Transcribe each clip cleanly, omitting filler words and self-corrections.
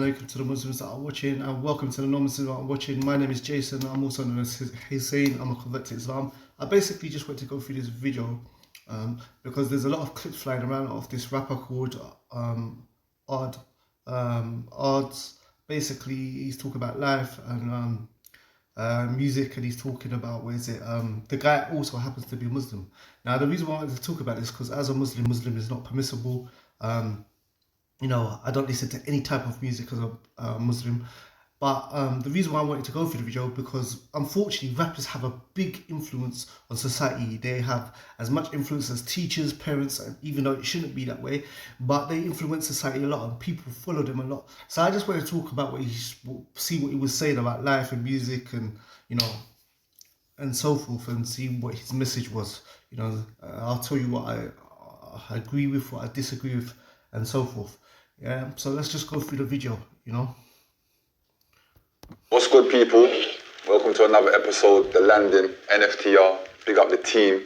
alaikum to the Muslims that are watching, and welcome to the non-Muslims that are watching. My name is Jason. I'm also known as Hussein. I'm a convert to Islam. I basically just want to go through this video because there's a lot of clips flying around of this rapper called Odds. Basically, he's talking about life and music, and he's talking about, the guy also happens to be Muslim. Now, the reason why I wanted to talk about this because as a Muslim is not permissible. I don't listen to any type of music as a Muslim. But the reason why I wanted to go through the video, because unfortunately rappers have a big influence on society. They have as much influence as teachers, parents, and even though it shouldn't be that way, but they influence society a lot and people follow them a lot. So I just want to talk about see what he was saying about life and music and, and so forth, and see what his message was. I'll tell you what I agree with, what I disagree with, and so forth. Yeah, so let's just go through the video, What's good, people? Welcome to another episode, The Landing, NFTR. Big up the team.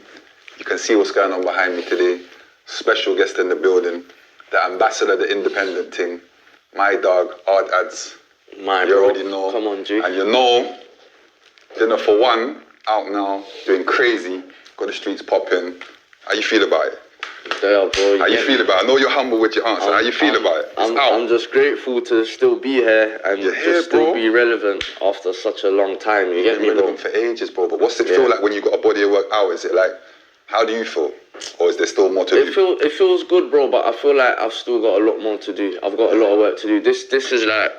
You can see what's going on behind me today. Special guest in the building, the ambassador of the independent thing, my dog, Endz. You already know. Come on, G. And dinner for one, out now, doing crazy. Got the streets popping. How you feel about it? There, bro. How you feel about it? I know you're humble with your answer. How you feel about it? I'm just grateful to still be here and still be relevant after such a long time. You get me, bro? Relevant for ages, bro. But what's it feel like when you got a body of work out? Is it like, how do you feel? Or is there still more to do? It feels good, bro, but I feel like I've still got a lot more to do. I've got a lot of work to do. This is like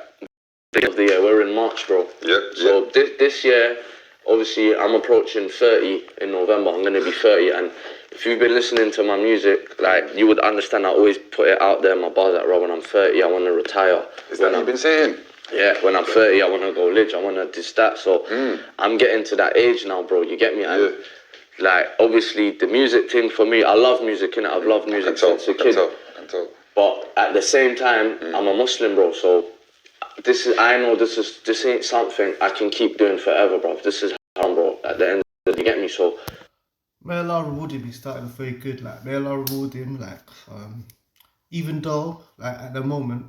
the end of the year. We're in March, bro. So this year, obviously, I'm approaching 30 in November. I'm going to be 30, and if you've been listening to my music, like, you would understand I always put it out there in my bars that, when I'm 30, I want to retire. Is that what you've been saying? Yeah, when I'm 30, I want to go lich, I want to do that. So I'm getting to that age now, bro, you get me? And like, obviously, the music thing for me, I love music, innit? I've loved music since a kid. But at the same time, I'm a Muslim, bro, so this ain't something I can keep doing forever, bro. This is haram, bro, at the end of the day, you get me? So may Allah reward him. He started off very good. Like, may Allah reward him. Like, even though, like, at the moment,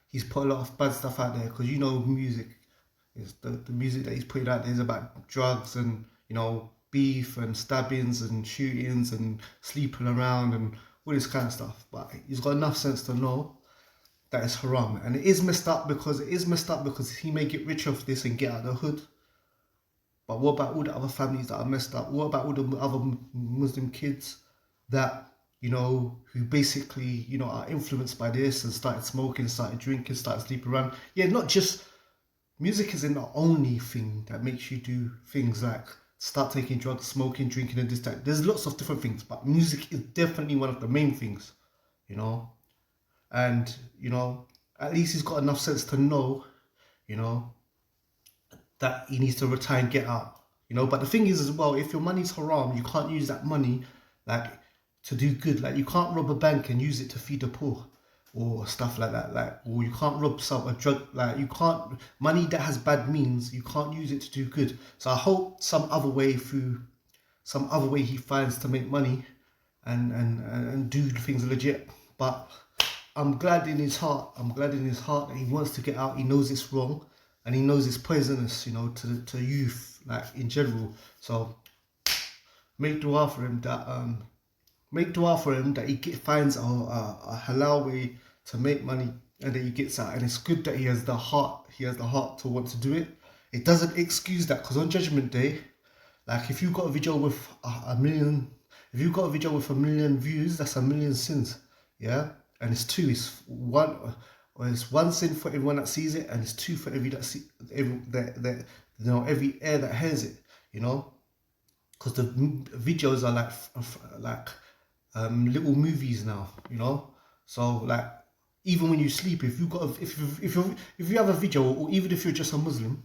he's put a lot of bad stuff out there, because music is the music that he's putting out there is about drugs and beef and stabbings and shootings and sleeping around and all this kind of stuff. But he's got enough sense to know that it's haram, and it is messed up because he may get rich off this and get out of the hood. But what about all the other families that are messed up? What about all the other Muslim kids that, who basically, are influenced by this and started smoking, started drinking, started sleeping around? Yeah, not just, music isn't the only thing that makes you do things like start taking drugs, smoking, drinking, and this, that. There's lots of different things, but music is definitely one of the main things, And, at least he's got enough sense to know, that he needs to retire and get out, But the thing is as well, if your money's haram, you can't use that money like to do good. Like, you can't rob a bank and use it to feed the poor or stuff like that. Like, or you can't rob a drug. Like, you can't, money that has bad means, you can't use it to do good. So I hope some other way he finds to make money and do things legit. But I'm glad in his heart that he wants to get out. He knows it's wrong. And he knows it's poisonous, to youth, like, in general. So make dua for him that he finds a halal way to make money, and that he gets out. And it's good that he has the heart to want to do it. It doesn't excuse that, because on Judgment Day, like, if you've got a video with a million views, that's a million sins, yeah. And it's one sin for everyone that sees it, and it's two for every every ear that hears it, because the videos are like little movies now, So, like, even when you sleep, if you have a video, or even if you're just a Muslim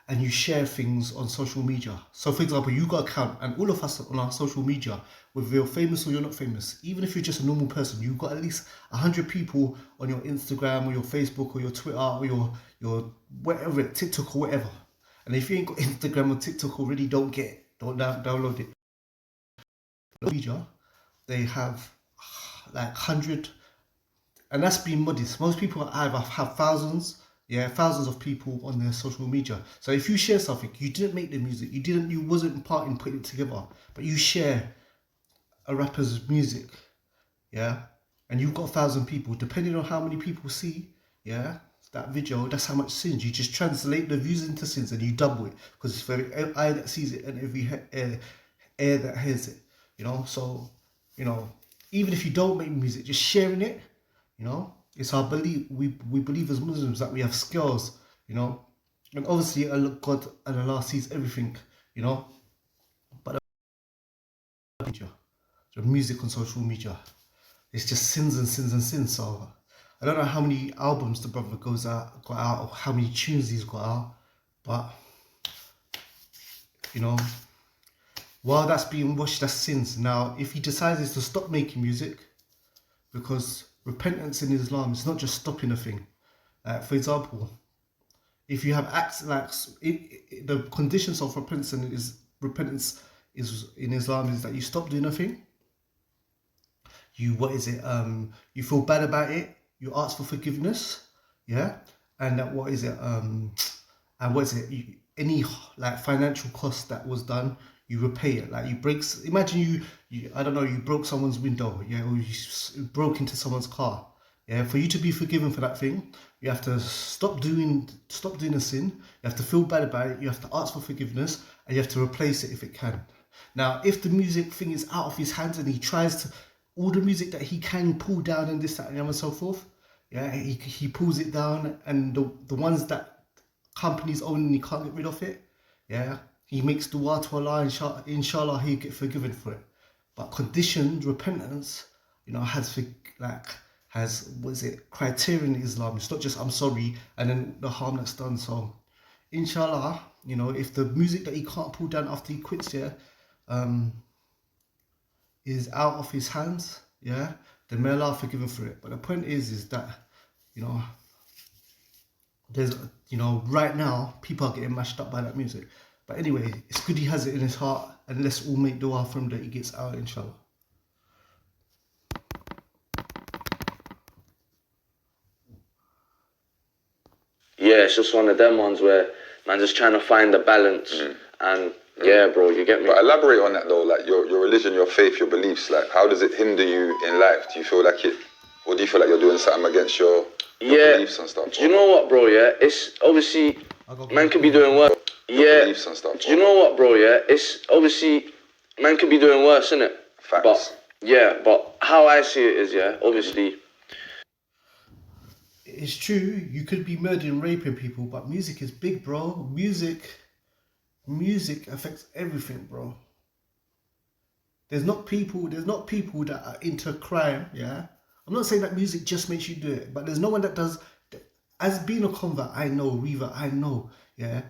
and you share things on social media. So, for example, you got an account, and all of us on our social media, whether you're famous or you're not famous, even if you're just a normal person, you've got at least 100 people on your Instagram or your Facebook or your Twitter or your whatever, TikTok or whatever. And if you ain't got Instagram or TikTok already, don't download it. Media, they have like 100 and that's being modest. Most people either have thousands of people on their social media. So if you share something, you didn't make the music, you wasn't part in putting it together, but you share a rapper's music, yeah, and you've got 1,000 people, depending on how many people see, yeah, that video, that's how much sins. You just translate the views into sins and you double it, because it's for every eye that sees it and every ear that hears it, you know. So, you know, even if you don't make music, just sharing it, you know, it's our belief. We believe as Muslims that we have skills, you know, and obviously God and Allah sees everything, you know, but the music on social media, it's just sins and sins and sins. So I don't know how many albums the brother got out, or how many tunes he's got out, but you know, while that's being washed, that's sins. Now, if he decides to stop making music, because repentance in Islam is not just stopping a thing. For example, if you have acts like the conditions of repentance is in Islam is that you stop doing a thing. You feel bad about it. You ask for forgiveness, yeah, and that any like financial cost that was done, you repay it. Like imagine you I don't know, you broke someone's window, yeah, or you broke into someone's car, yeah. For you to be forgiven for that thing, you have to stop doing a sin. You have to feel bad about it. You have to ask for forgiveness, and you have to replace it if it can. Now, if the music thing is out of his hands and he tries to, all the music that he can pull down and this, that, and so forth, yeah, he pulls it down, and the ones that companies own and he can't get rid of it, yeah, he makes dua to Allah, inshallah he'll get forgiven for it. But conditioned repentance, you know, has criterion in Islam. It's not just I'm sorry and then the harm that's done. So inshallah, you know, if the music that he can't pull down after he quits, yeah, is out of his hands, yeah, then may Allah forgive him for it. But the point is that, you know, there's, you know, right now people are getting mashed up by that music. But anyway, it's good he has it in his heart, and let's all make dua for him that he gets out, inshallah. Yeah, it's just one of them ones where man just trying to find the balance, and yeah, bro, you get me. But elaborate on that though, like your religion, your faith, your beliefs. Like, how does it hinder you in life? Do you feel like it, or do you feel like you're doing something against your beliefs and stuff? Do you know what, bro? Yeah, it's obviously man could be doing worse. Yeah. Beliefs and stuff. Do you know what, bro? Yeah, it's obviously man could be doing worse, innit? Facts. But yeah, but how I see it is, yeah, obviously. It's true, you could be murdering, raping people, but music is big, bro. Music affects everything, bro. There's not people that are into crime, yeah. I'm not saying that music just makes you do it, but there's no one that does. As being a convert, I know, yeah.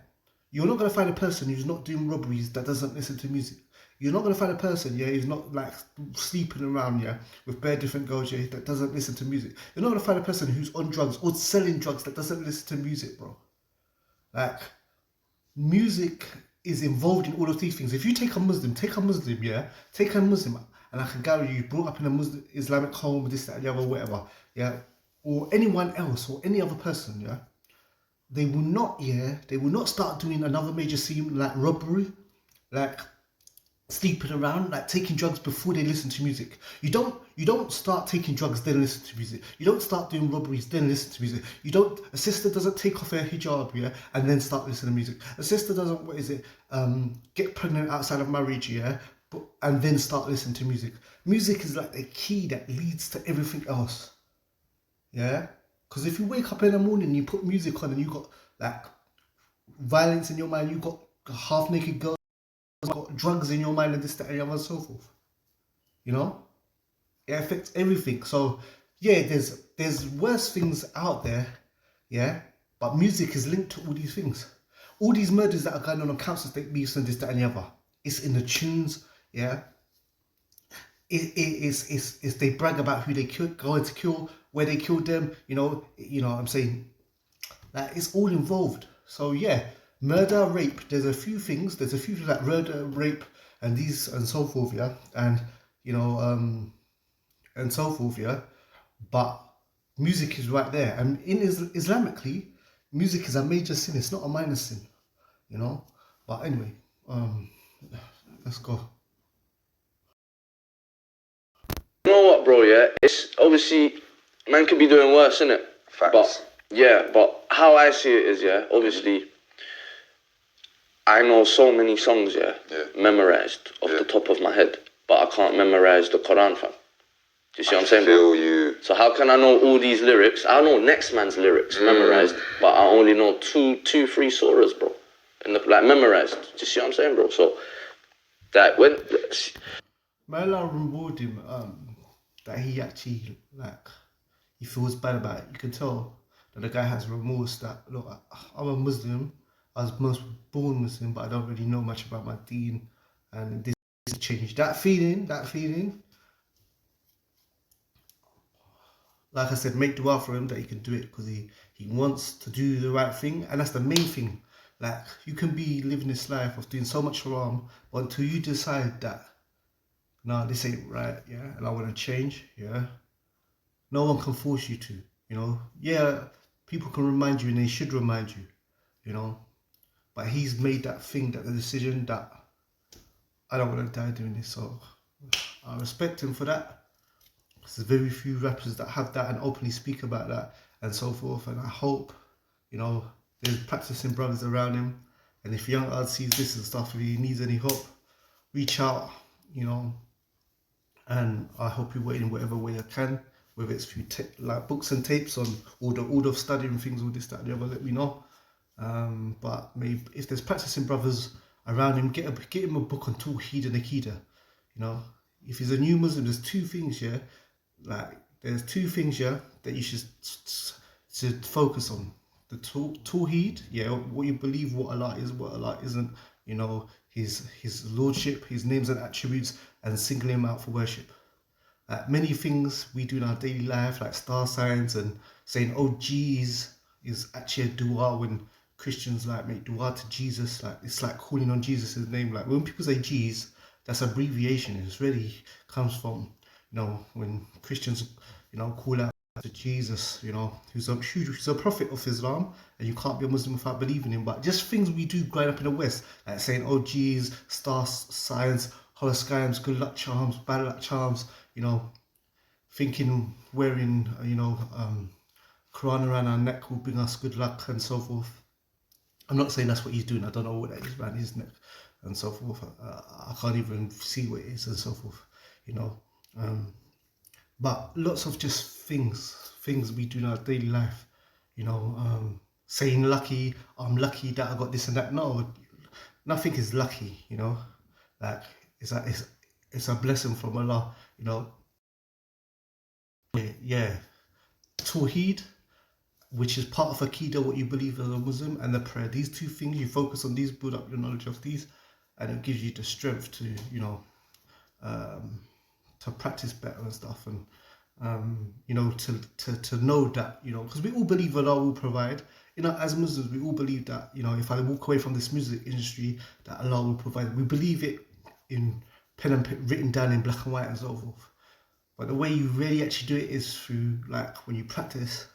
You're not gonna find a person who's not doing robberies that doesn't listen to music. You're not gonna find a person, yeah, who's not like sleeping around, yeah, with bare different girls, yeah, that doesn't listen to music. You're not gonna find a person who's on drugs or selling drugs that doesn't listen to music, bro. Like, music is involved in all of these things. If you take a Muslim, yeah, and I can guarantee you brought up in a Muslim Islamic home, this, that, and the other, whatever, yeah, or anyone else or any other person, yeah, they will not start doing another major scene like robbery, like sleeping around, like taking drugs before they listen to music. You don't start taking drugs then listen to music. You don't start doing robberies then listen to music. A sister doesn't take off her hijab, yeah, and then start listening to music. A sister doesn't get pregnant outside of marriage, yeah, and then start listening to music. Music is like the key that leads to everything else, yeah. Because if you wake up in the morning and you put music on and you got like violence in your mind, you got half naked girls, got drugs in your mind and this, that, and so forth. You know? It affects everything. So yeah, there's worse things out there, yeah, but music is linked to all these things. All these murders that are going on council estate beefs and this, that, and the other. It's in the tunes, yeah. It's they brag about who they going to kill, where they killed them, you know what I'm saying? Like, it's all involved. So yeah, murder, rape, there's a few things like murder, rape, and these and so forth, yeah, and you know, and so forth, yeah. But music is right there. And in Islamically, music is a major sin. It's not a minor sin, you know. But anyway, let's go. You know what, bro? Yeah, it's obviously man could be doing worse, innit? Facts. But yeah, but how I see it is, yeah, obviously, I know so many songs, yeah, memorized off the top of my head, but I can't memorize the Quran, fam. Do you see what I'm saying, bro? You. So how can I know all these lyrics? I know next man's lyrics memorized, but I only know two, 3 surahs, bro, like memorized. Do you see what I'm saying, bro? So that when May Allah reward him. That he actually like, he feels bad about it. You can tell that the guy has remorse. That look, I'm a Muslim. I was most born Muslim, but I don't really know much about my deen, and this changed. That feeling. Like I said, make dua for him that he can do it, because he wants to do the right thing, and that's the main thing. Like, you can be living this life of doing so much haram, but until you decide that, no, this ain't right, yeah, and I want to change, yeah, no one can force you to, you know. Yeah, people can remind you, and they should remind you, you know, but he's made that thing, that the decision that I don't want to die doing this. So I respect him for that. There's very few rappers that have that and openly speak about that and so forth, and I hope, you know, there's practicing brothers around him, and if young Ard sees this and stuff, if he needs any help, reach out, you know, and I hope you wait in whatever way I can, whether it's through like books and tapes on all the studying things, all this, that, and the other, let me know. But maybe if there's practicing brothers around him, get him a book on Tawheed and Akida. You know, if he's a new Muslim, there's 2 things here. Like, there's 2 things here that you should focus on. The Tawheed, yeah, what you believe, what Allah is, what Allah isn't. You know, his lordship, his names and attributes, and singling him out for worship. Many things we do in our daily life, like star signs and saying, oh geez, is actually a dua. When Christians like make dua to Jesus, like it's like calling on Jesus' name. Like when people say geez, that's abbreviation. It really comes from, you know, when Christians, you know, call out to Jesus, you know, who's a prophet of Islam, and you can't be a Muslim without believing him. But just things we do growing up in the West, like saying, oh geez, star signs, horoscopes, good luck charms, bad luck charms, you know, thinking wearing, you know, Quran around our neck will bring us good luck and so forth. I'm not saying that's what he's doing. I don't know what that is around his neck and so forth. I can't even see what it is and so forth, you know. But lots of just things we do in our daily life, you know, saying lucky, I'm lucky that I got this and that. No, nothing is lucky, you know. Like, it's a blessing from Allah, you know. Yeah, Tawheed, which is part of Akida, what you believe as a Muslim, and the prayer. These 2 things, you focus on these, build up your knowledge of these, and it gives you the strength to, you know, to practice better and stuff, and you know, to know that, you know, because we all believe Allah will provide. You know, as Muslims, we all believe that, you know, if I walk away from this music industry, that Allah will provide. We believe it in pen and paper, written down in black and white and so forth. But the way you really actually do it is through, like, when you practice,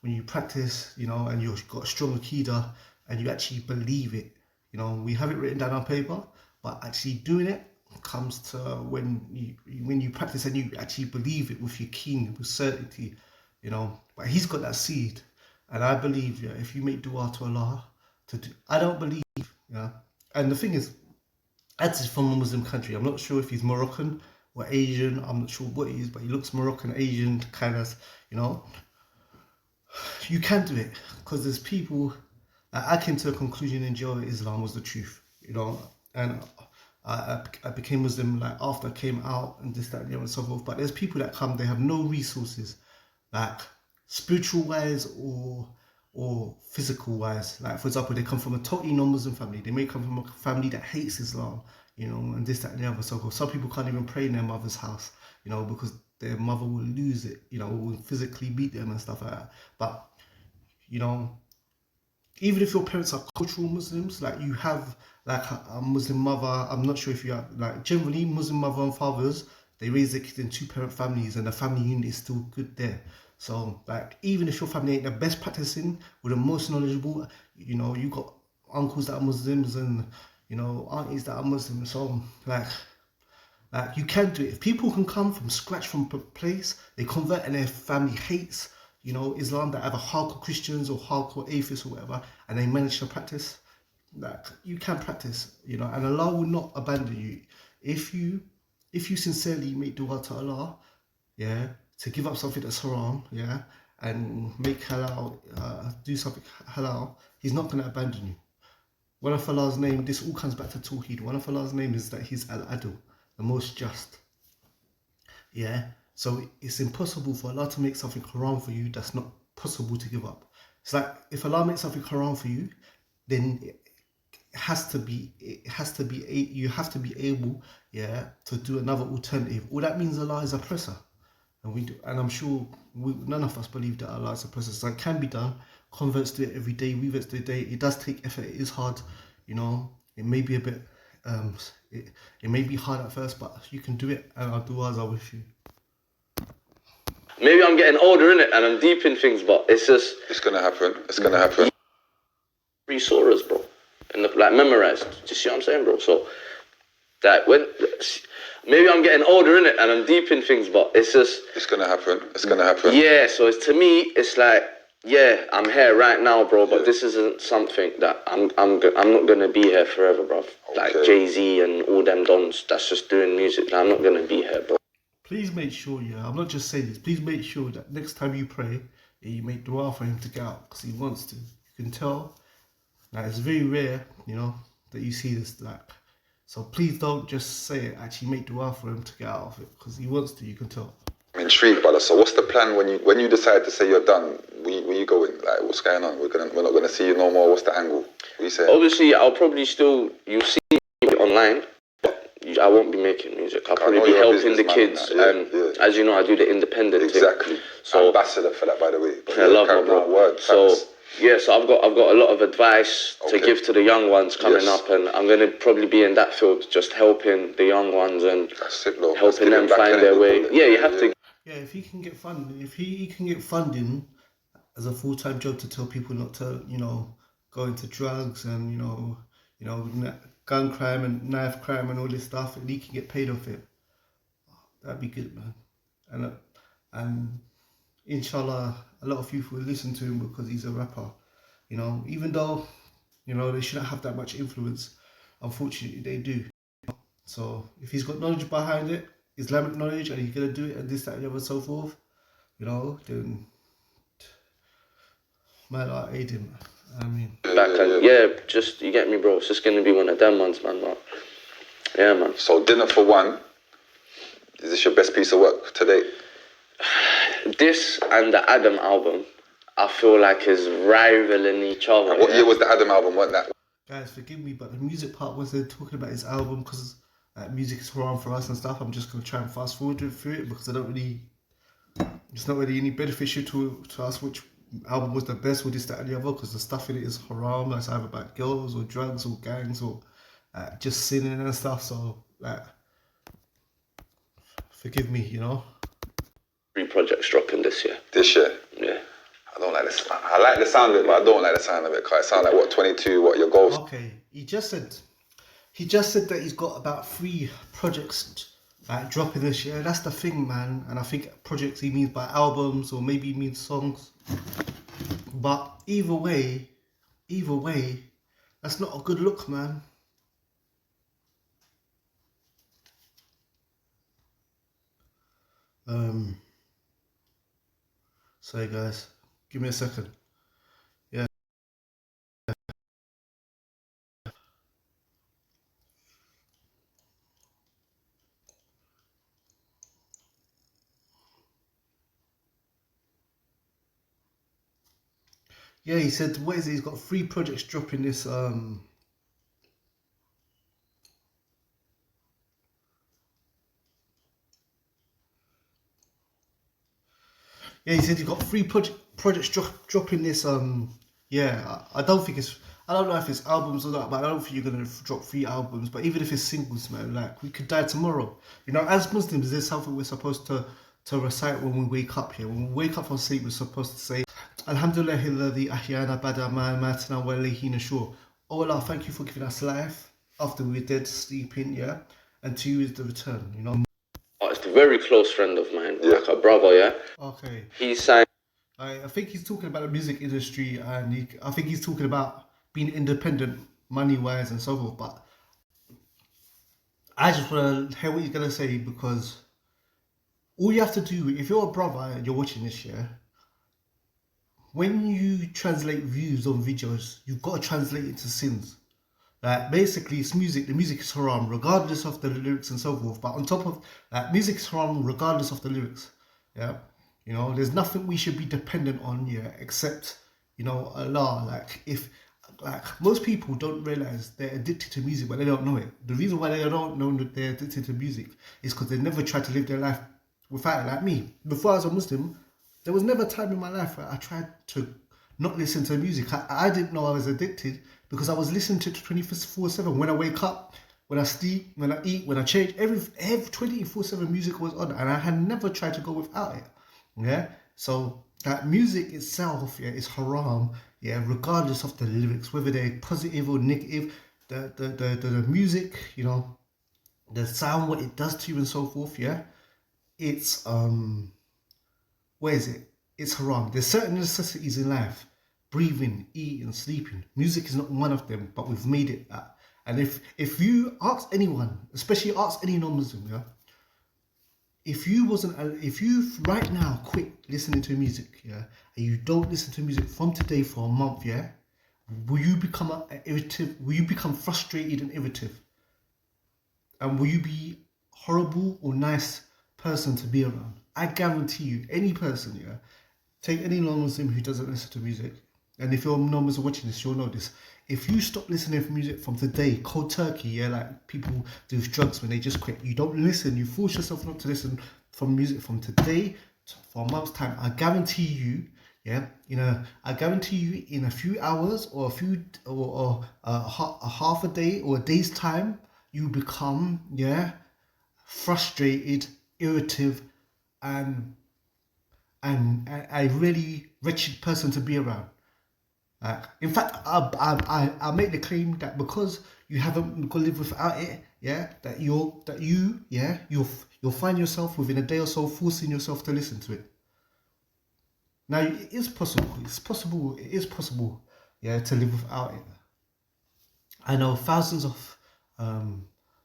you know, and you've got a strong akida and you actually believe it. You know, we have it written down on paper, but actually doing it comes to when you practice and you actually believe it with your keen, with certainty, you know. But he's got that seed, and I believe, yeah, if you make dua to Allah, I don't believe, yeah. And the thing is, Endz is from a Muslim country. I'm not sure if he's Moroccan or Asian. I'm not sure what he is, but he looks Moroccan, Asian, kind of, you know. You can do it, because there's people. I came to a conclusion in jail that Islam was the truth, you know, and I became Muslim like after I came out and this, that, and the other and so forth. But there's people that come, they have no resources, like spiritual wise or physical wise. Like, for example, they come from a totally non-Muslim family. They may come from a family that hates Islam, you know, and this, that, and the other. So some people can't even pray in their mother's house, you know, because their mother will lose it, you know, will physically beat them and stuff like that. But, you know, even if your parents are cultural Muslims, like you have like a Muslim mother, I'm not sure if you are, like, generally Muslim mother and fathers, they raise their kids in 2-parent families, and the family unit is still good there. So like, even if your family ain't the best practicing, or the most knowledgeable, you know, you got uncles that are Muslims and, you know, aunties that are Muslims. So like you can do it. If people can come from scratch from a place, they convert and their family hates, you know, Islam, that either hardcore Christians or hardcore atheists or whatever, and they manage to practice, like you can practice, you know, and Allah will not abandon you. If you sincerely make dua to Allah, yeah, to give up something that's haram, yeah, and make halal, do something halal, He's not going to abandon you. One of Allah's name, this all comes back to Tawheed. One of Allah's name is that He's Al-Adl, the most just. Yeah, so it's impossible for Allah to make something haram for you that's not possible to give up. It's like if Allah makes something haram for you, then you have to be able, yeah, to do another alternative. All that means Allah is oppressor, and I'm sure none of us believe that Allah is oppressor. So it can be done. Converts do it every day. Reverts do it every day. It does take effort. It is hard, you know. It may be a bit, it may be hard at first, but you can do it, and our du'as are with you. Maybe I'm getting older, innit, and I'm deep in things, but it's just... It's gonna happen. It's gonna happen. 3 surahs, bro. And like memorized. Do you see what I'm saying, bro? So, like, maybe I'm getting older, innit, and I'm deep in things, but it's just... It's gonna happen. It's gonna happen. Yeah, so it's, to me, it's like, yeah, I'm here right now, bro, but this isn't something that I'm not gonna be here forever, bro. Like Jay-Z and all them dons that's just doing music. I'm not gonna be here, bro. Please make sure, yeah, I'm not just saying this, please make sure that next time you pray, you make dua for him to get out, because he wants to. You can tell, like, it's very rare, you know, that you see this, like, so please don't just say it, actually make dua for him to get out of it, because he wants to, you can tell. I'm intrigued, brother. So what's the plan when you decide to say you're done? Where you going? Like, what's going on? We're not gonna see you no more. What's the angle? What you say? Obviously, I'll probably still, you'll see me online, but I won't be making music. I'll probably be helping the kids, and as you know, I do the independent thing. Exactly. So ambassador for that, by the way. But I love my bro. So yeah, so I've got a lot of advice to give to the young ones coming up, and I'm gonna probably be in that field, just helping the young ones and helping them find their way. Yeah, you have to. Yeah, if he can get funding, as a full-time job to tell people not to, you know, go into drugs and you know, gun crime and knife crime and all this stuff, and he can get paid off it, that'd be good, man. And inshallah, a lot of people will listen to him because he's a rapper, you know. Even though, you know, they shouldn't have that much influence, unfortunately they do. So if he's got knowledge behind it, Islamic knowledge, and he's gonna do it and this, that, and the other, and so forth, you know, then may Allah aid him. I mean, just, you get me, bro. It's just gonna be one of them ones, man. But, yeah, man. So Dinner for One, is this your best piece of work to date? This and the Adam album, I feel like is rivaling each other. What year was the Adam album? Wasn't that? Guys, forgive me, but the music part was they're talking about his album, because music is haram for us and stuff. I'm just gonna try and fast forward through it because it's not really any beneficial to us which album was the best or this, that, and the other, because the stuff in it is haram. It's either about girls or drugs or gangs or just sinning and stuff. So like, forgive me, you know. 3 projects dropping this year. This year? Yeah. I don't like this. I like the sound of it, but I don't like the sound of it. Cause it sounds like what, 22? What, your goals? Okay, he just said that he's got about 3 projects like dropping this year. That's the thing, man. And I think projects he means by albums, or maybe he means songs. But either way, that's not a good look, man. Sorry guys, give me a second. Yeah. Yeah, he said, what is it? He's got 3 projects dropping this yeah, he said he's got 3 projects dropping this yeah, I don't know if it's albums or not, but I don't think you're gonna drop 3 albums. But even if it's singles, man, like, we could die tomorrow. You know, as Muslims, there's something we're supposed to to recite when we wake up here. When we wake up from sleep, we're supposed to say, Alhamdulillah alladhi ahyana ba'da ma amatna wa ilayhi nushur. Oh Allah, thank you for giving us life after we're dead, sleeping, yeah? And to you is the return, you know? Oh, it's a very close friend of mine, like a brother, yeah? Okay. He signed... I think he's talking about the music industry, and I think he's talking about being independent, money-wise and so forth, but I just want to hear what he's going to say, because all you have to do, if you're a brother and you're watching this, yeah, when you translate views on videos, you've got to translate it to sins. Like, basically, it's music. The music is haram, regardless of the lyrics and so forth. But on top of that, music is haram, regardless of the lyrics. Yeah, you know, there's nothing we should be dependent on, yeah, except, you know, Allah. Like most people don't realize they're addicted to music, but they don't know it. The reason why they don't know that they're addicted to music is because they never tried to live their life without it. Like me, before I was a Muslim, there was never a time in my life where I tried to not listen to music. I didn't know I was addicted because I was listening to it 24/7. When I wake up, when I sleep, when I eat, when I change, every 24/7 music was on, and I had never tried to go without it. Yeah, so that music itself, yeah, is haram. Yeah, regardless of the lyrics, whether they're positive or negative, the music, you know, the sound, what it does to you and so forth. Yeah, it's where is it? It's haram. There's certain necessities in life: breathing, eating, sleeping. Music is not one of them, but we've made it that. And if you ask anyone, especially ask any non-Muslim, yeah, if you right now quit listening to music, yeah, and you don't listen to music from today for a month, yeah, will you become irritative? Will you become frustrated and irritative? And will you be horrible or nice person to be around? I guarantee you, any person, yeah, take any non-Muslim who doesn't listen to music, and if you're non-Muslim watching this, you'll know this. If you stop listening to music from today, cold turkey, yeah, like people do with drugs when they just quit, you don't listen, you force yourself not to listen from music from today for a month's time, I guarantee you, yeah, I guarantee you in a few hours or a half a day or a day's time, you become, yeah, frustrated, irritative, and a really wretched person to be around. In fact, I make the claim that because you haven't got to live without it, yeah, you'll find yourself within a day or so forcing yourself to listen to it. Now, it is possible, yeah, to live without it. I know thousands of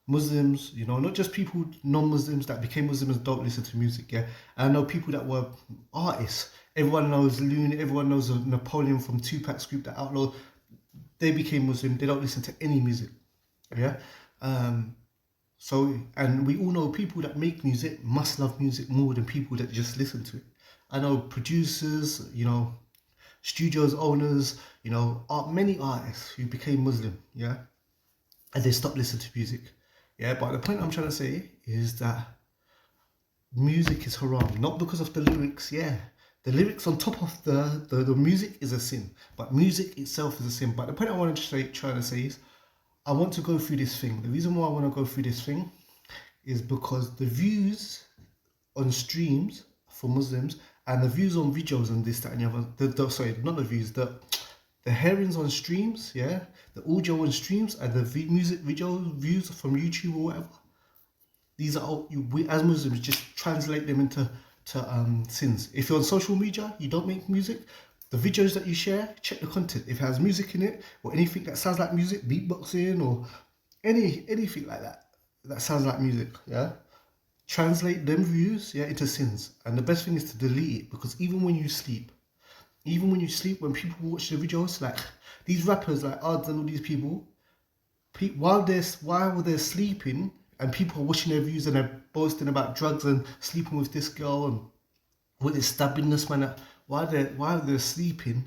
Muslims, you know, not just people, non-Muslims that became Muslims don't listen to music, yeah. I know people that were artists. Everyone knows Loon, everyone knows Napoleon from Tupac's group, The Outlaw. They became Muslim, they don't listen to any music, yeah. So, and we all know people that make music must love music more than people that just listen to it. I know producers, you know, studios owners, you know, many artists who became Muslim, yeah, and they stopped listening to music. Yeah, but the point I'm trying to say is that music is haram, not because of the lyrics, yeah. The lyrics on top of the music is a sin, but music itself is a sin. But the point I want to try to say is, I want to go through this thing. The reason why I want to go through this thing is because the views on streams for Muslims and the views on videos and this, that, and the other, sorry, not the views, the hearings on streams, yeah, the audio on streams and the music video views from YouTube or whatever, these are all, we as Muslims just translate them into sins. If you're on social media, you don't make music, the videos that you share, check the content. If it has music in it or anything that sounds like music, beatboxing or anything like that sounds like music, yeah, translate them views, yeah, into sins. And the best thing is to delete it, because even when you sleep, when people watch the videos, like these rappers like Odds and all these people, while they're sleeping and people are watching their views and they're boasting about drugs and sleeping with this girl and with this stabbing this man, while they're sleeping,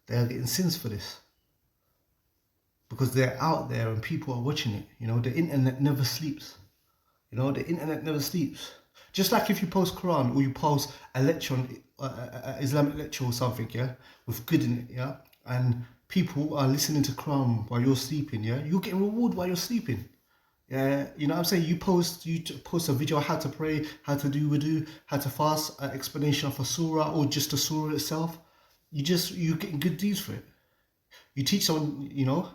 they are getting sins for this, because they're out there and people are watching it. You know, the internet never sleeps. You know, the internet never sleeps. Just like if you post Quran or you post a lecture on Islamic lecture or something, yeah, with good in it, yeah, and people are listening to Quran while you're sleeping, yeah, you're getting reward while you're sleeping. Yeah, you know what I'm saying? You post a video how to pray, how to do wudu, how to fast, an explanation of a surah or just the surah itself. You get good deeds for it. You teach someone, you know,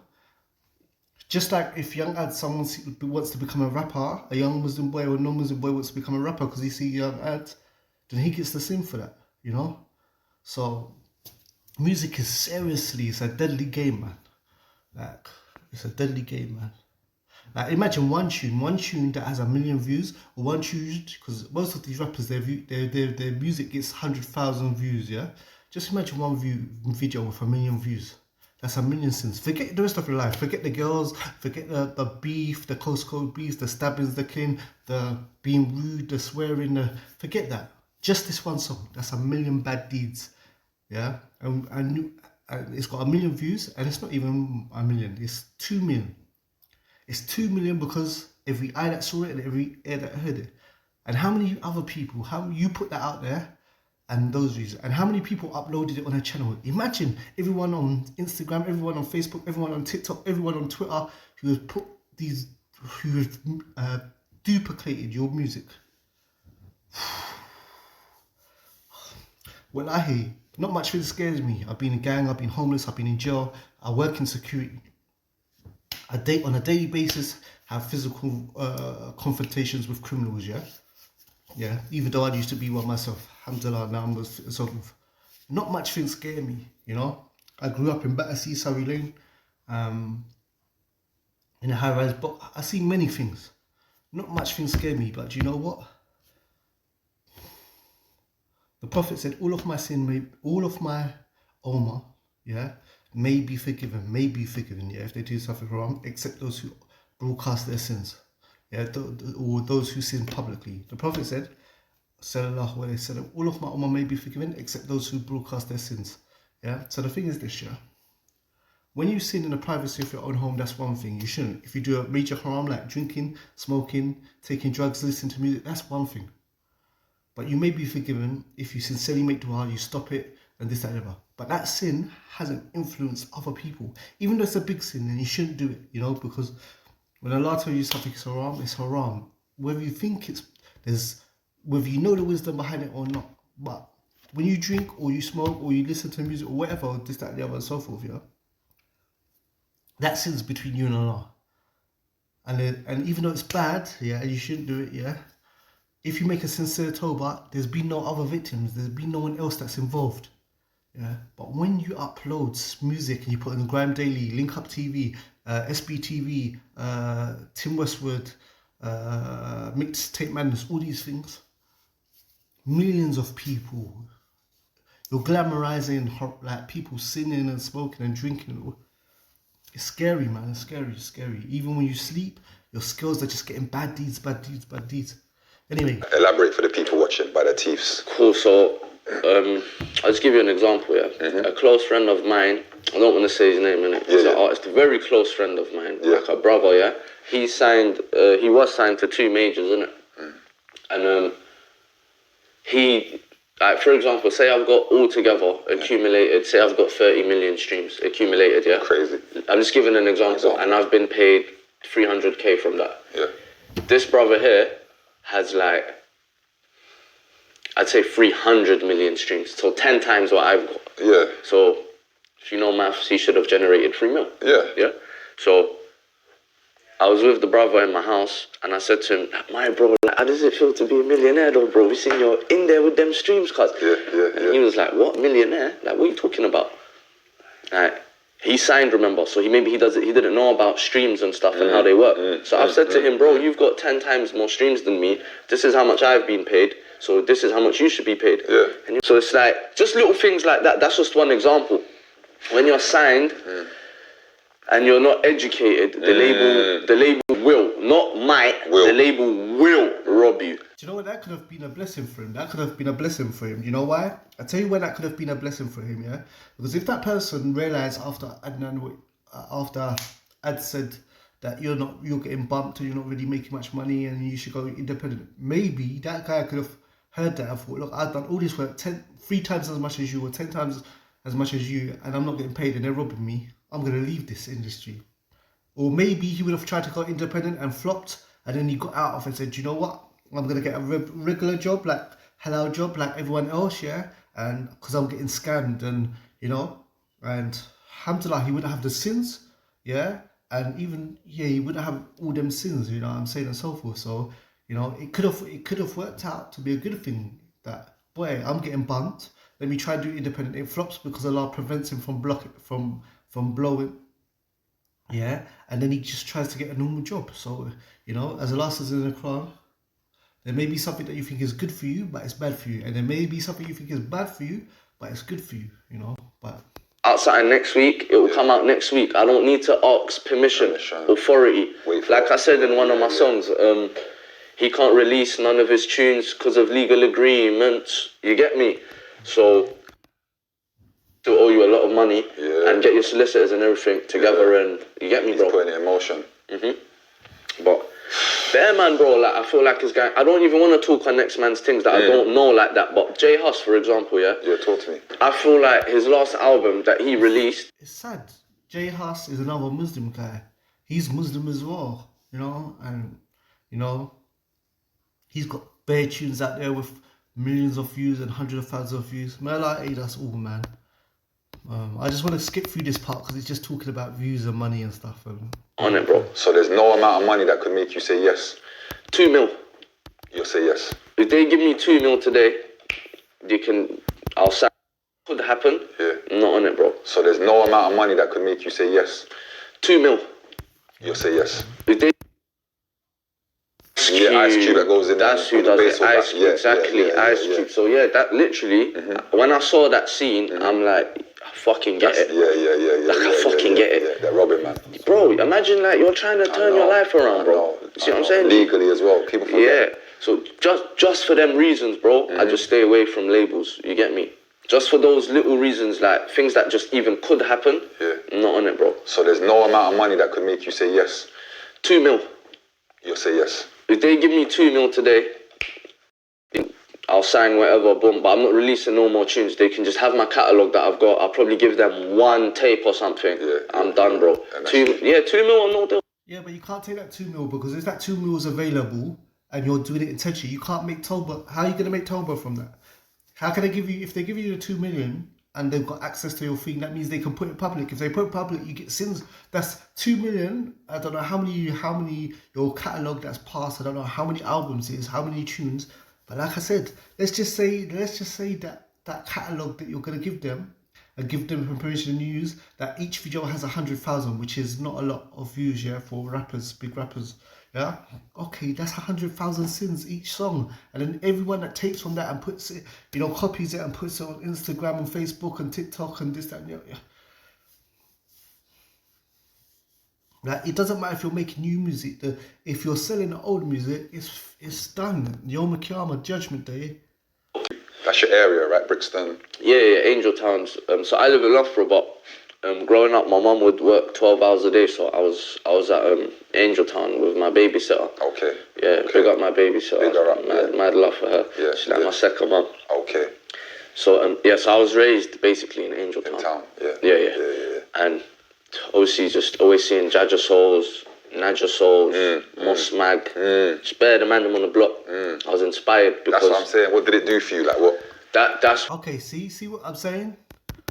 just like if young ad someone wants to become a rapper, a young Muslim boy or non-Muslim boy wants to become a rapper because he sees young ads, then he gets the same for that, you know. So music is seriously, it's a deadly game, man. Like it's a deadly game, man. Like imagine one tune that has 1 million views, or one tune, because most of these rappers their music gets 100,000 views, yeah. Just imagine one video with 1 million views. That's 1 million sins. Forget the rest of your life. Forget the girls. Forget the beef, the close code beef, the stabbings, the killing, the being rude, the swearing. Forget that. Just this one song. That's 1 million bad deeds, yeah. And it's got 1 million views, and it's not even 1 million. It's 2 million. It's 2 million because every eye that saw it and every ear that heard it. And how many other people, how you put that out there and those views, and how many people uploaded it on a channel? Imagine everyone on Instagram, everyone on Facebook, everyone on TikTok, everyone on Twitter who has put these, who have duplicated your music. Well, I hear not much really scares me. I've been in gang, I've been homeless, I've been in jail, I work in security. On a daily basis, have physical confrontations with criminals, yeah. Even though I used to be one myself, alhamdulillah, now I'm sort of, not much things scare me, you know. I grew up in Battersea, Surrey Lane, in a high rise, but I see many things. Not much things scare me, but do you know what? The Prophet said, all of my sin, all of my Omar, yeah, may be forgiven, yeah, if they do something wrong, except those who broadcast their sins, yeah, or those who sin publicly. The Prophet said, sallallahu alaihi wasallam, all of my ummah may be forgiven, except those who broadcast their sins, yeah. So the thing is this, yeah, when you sin in the privacy of your own home, that's one thing, you shouldn't. If you do a major haram like drinking, smoking, taking drugs, listening to music, that's one thing. But you may be forgiven if you sincerely make dua, you stop it, and this, that, and the other. But that sin hasn't influenced other people. Even though it's a big sin, and you shouldn't do it, you know, because when Allah tells you something is haram, it's haram. Whether you think whether you know the wisdom behind it or not. But when you drink, or you smoke, or you listen to music, or whatever, this, that, and the other, and so forth, yeah, that sin's between you and Allah. And even though it's bad, yeah, and you shouldn't do it, yeah, if you make a sincere tawbah, there's been no other victims, there's been no one else that's involved. Yeah, but when you upload music and you put in Grime Daily, Link Up TV, SBTV, Tim Westwood, Mixtape Madness, all these things, millions of people, you're glamorizing like people sinning and smoking and drinking. It's scary, man. It's scary. Even when you sleep, your skills are just getting bad deeds. Anyway, elaborate for the people watching by their teeths. Cool. So I'll just give you an example, yeah. Mm-hmm. A close friend of mine, I don't want to say his name, innit? He's an artist, a very close friend of mine, like a brother, yeah. He was signed to 2 majors, innit? And he, like, for example, say I've got altogether accumulated, say I've got 30 million streams accumulated, yeah. Crazy. I'm just giving an example, and I've been paid 300k from that. Yeah. This brother here has, like, I'd say 300 million streams, so 10 times what I've got. Yeah. So, if you know maths, he should have generated 3 mil. Yeah. Yeah. So, I was with the brother in my house, and I said to him, my bro, like, how does it feel to be a millionaire though, bro? We seen you're in there with them streams, cuz. And he was like, what, millionaire? Like, what are you talking about? Like, he signed, remember, so he didn't know about streams and stuff and how they work. So I've said to him, bro, you've got 10 times more streams than me. This is how much I've been paid. So this is how much you should be paid. Yeah. So it's like, just little things like that. That's just one example. When you're signed and you're not educated, the label will, not might, the label will rob you. do you know what? That could have been a blessing for him. You know why? I tell you why that could have been a blessing for him, yeah? Because if that person realised after Ad said that you're getting bumped and you're not really making much money and you should go independent, maybe that guy could have heard that and thought, look, I've done all this work 3 times as much as you or 10 times as much as you, and I'm not getting paid and they're robbing me. I'm going to leave this industry. Or maybe he would have tried to go independent and flopped, and then he got out of it and said, you know what, I'm going to get a regular job, like halal job, like everyone else, yeah, and because I'm getting scammed, and, you know, and alhamdulillah, he wouldn't have the sins, yeah, and even, yeah, he wouldn't have all them sins, you know what I'm saying, and so forth. So, you know, it could have worked out to be a good thing that, boy, I'm getting bumped, let me try to do independent. It flops because Allah prevents him from blowing, yeah, and then he just tries to get a normal job. So, you know, as Allah says in the Quran, there may be something that you think is good for you, but it's bad for you, and there may be something you think is bad for you, but it's good for you, you know. But outside next week, it will come out next week. I don't need to ask permission, authority. Like I said in one of my songs, he can't release none of his tunes because of legal agreements. You get me? So to owe you a lot of money and get your solicitors and everything together, and you get me, bro. He's putting it in motion. But bear man, bro, like I feel like this guy, I don't even want to talk on next man's things that I don't know like that. But J Hus, for example, yeah, talk to me. I feel like his last album that he released, it's sad. J Hus is another Muslim guy. He's Muslim as well, you know, and you know, he's got bare tunes out there with millions of views and hundreds of thousands of views. Man, like, hey, that's all, man. I just want to skip through this part because it's just talking about views and money and stuff. On it, bro. So there's no amount of money that could make you say yes. 2 mil. You'll say yes. If they give me 2 mil today, I'll say could happen. Yeah. Not on it, bro. So there's no amount of money that could make you say yes. 2 mil. You'll say yes. If they Ice Cube that goes in there. That's who does it. Ice Cube, exactly. Ice Cube. So yeah, that literally, when I saw that scene, I'm like, I fucking get it. Yeah. Like, I fucking get it. They're robbing, man. Bro, imagine like you're trying to turn your life around, bro. See what I'm saying? Legally as well. People forget. Yeah. So just for them reasons, bro, I just stay away from labels. You get me? Just for those little reasons, like things that just even could happen. Yeah. Not on it, bro. So there's no amount of money that could make you say yes. 2 mil. You'll say yes. If they give me 2 mil today, I'll sign whatever, boom, but I'm not releasing no more tunes. They can just have my catalogue that I've got. I'll probably give them 1 tape or something. I'm done, bro. 2 mil or no deal. Yeah, but you can't take that 2 mil because if that 2 mil is available and you're doing it intentionally, you can't make Toba. How are you going to make Toba from that? How can they give you, if they give you the 2 million and they've got access to your thing, that means they can put it public. If they put it public, you get sins. That's 2 million. I don't know how many your catalogue that's passed. I don't know how many albums it is, how many tunes. But like I said, let's just say that catalogue that you're gonna give them and give them permission to use, that each video has 100,000, which is not a lot of views, yeah, for rappers, big rappers, yeah. Okay, that's 100,000 sins each song, and then everyone that takes from that and puts it, you know, copies it and puts it on Instagram and Facebook and TikTok and this, that, and yeah. Like, it doesn't matter if you're making new music. If you're selling the old music, it's done. Yom Kippur, Judgment Day. That's your area, right, Brixton? Yeah, Angel Towns. So I live in Loughborough, but growing up, my mum would work 12 hours a day. So I was at Angel Town with my babysitter. Okay. Yeah, big up my babysitter. Big her up, mad love for her. Yeah, she's like my second mum. Okay. So so I was raised basically in Angel Town. In town, Yeah. And obviously just always seeing Jaja Souls, Naja Souls, Moss Mag, Spare the man on the block. I was inspired because... That's what I'm saying. What did it do for you? Like what? That's... Okay, see what I'm saying?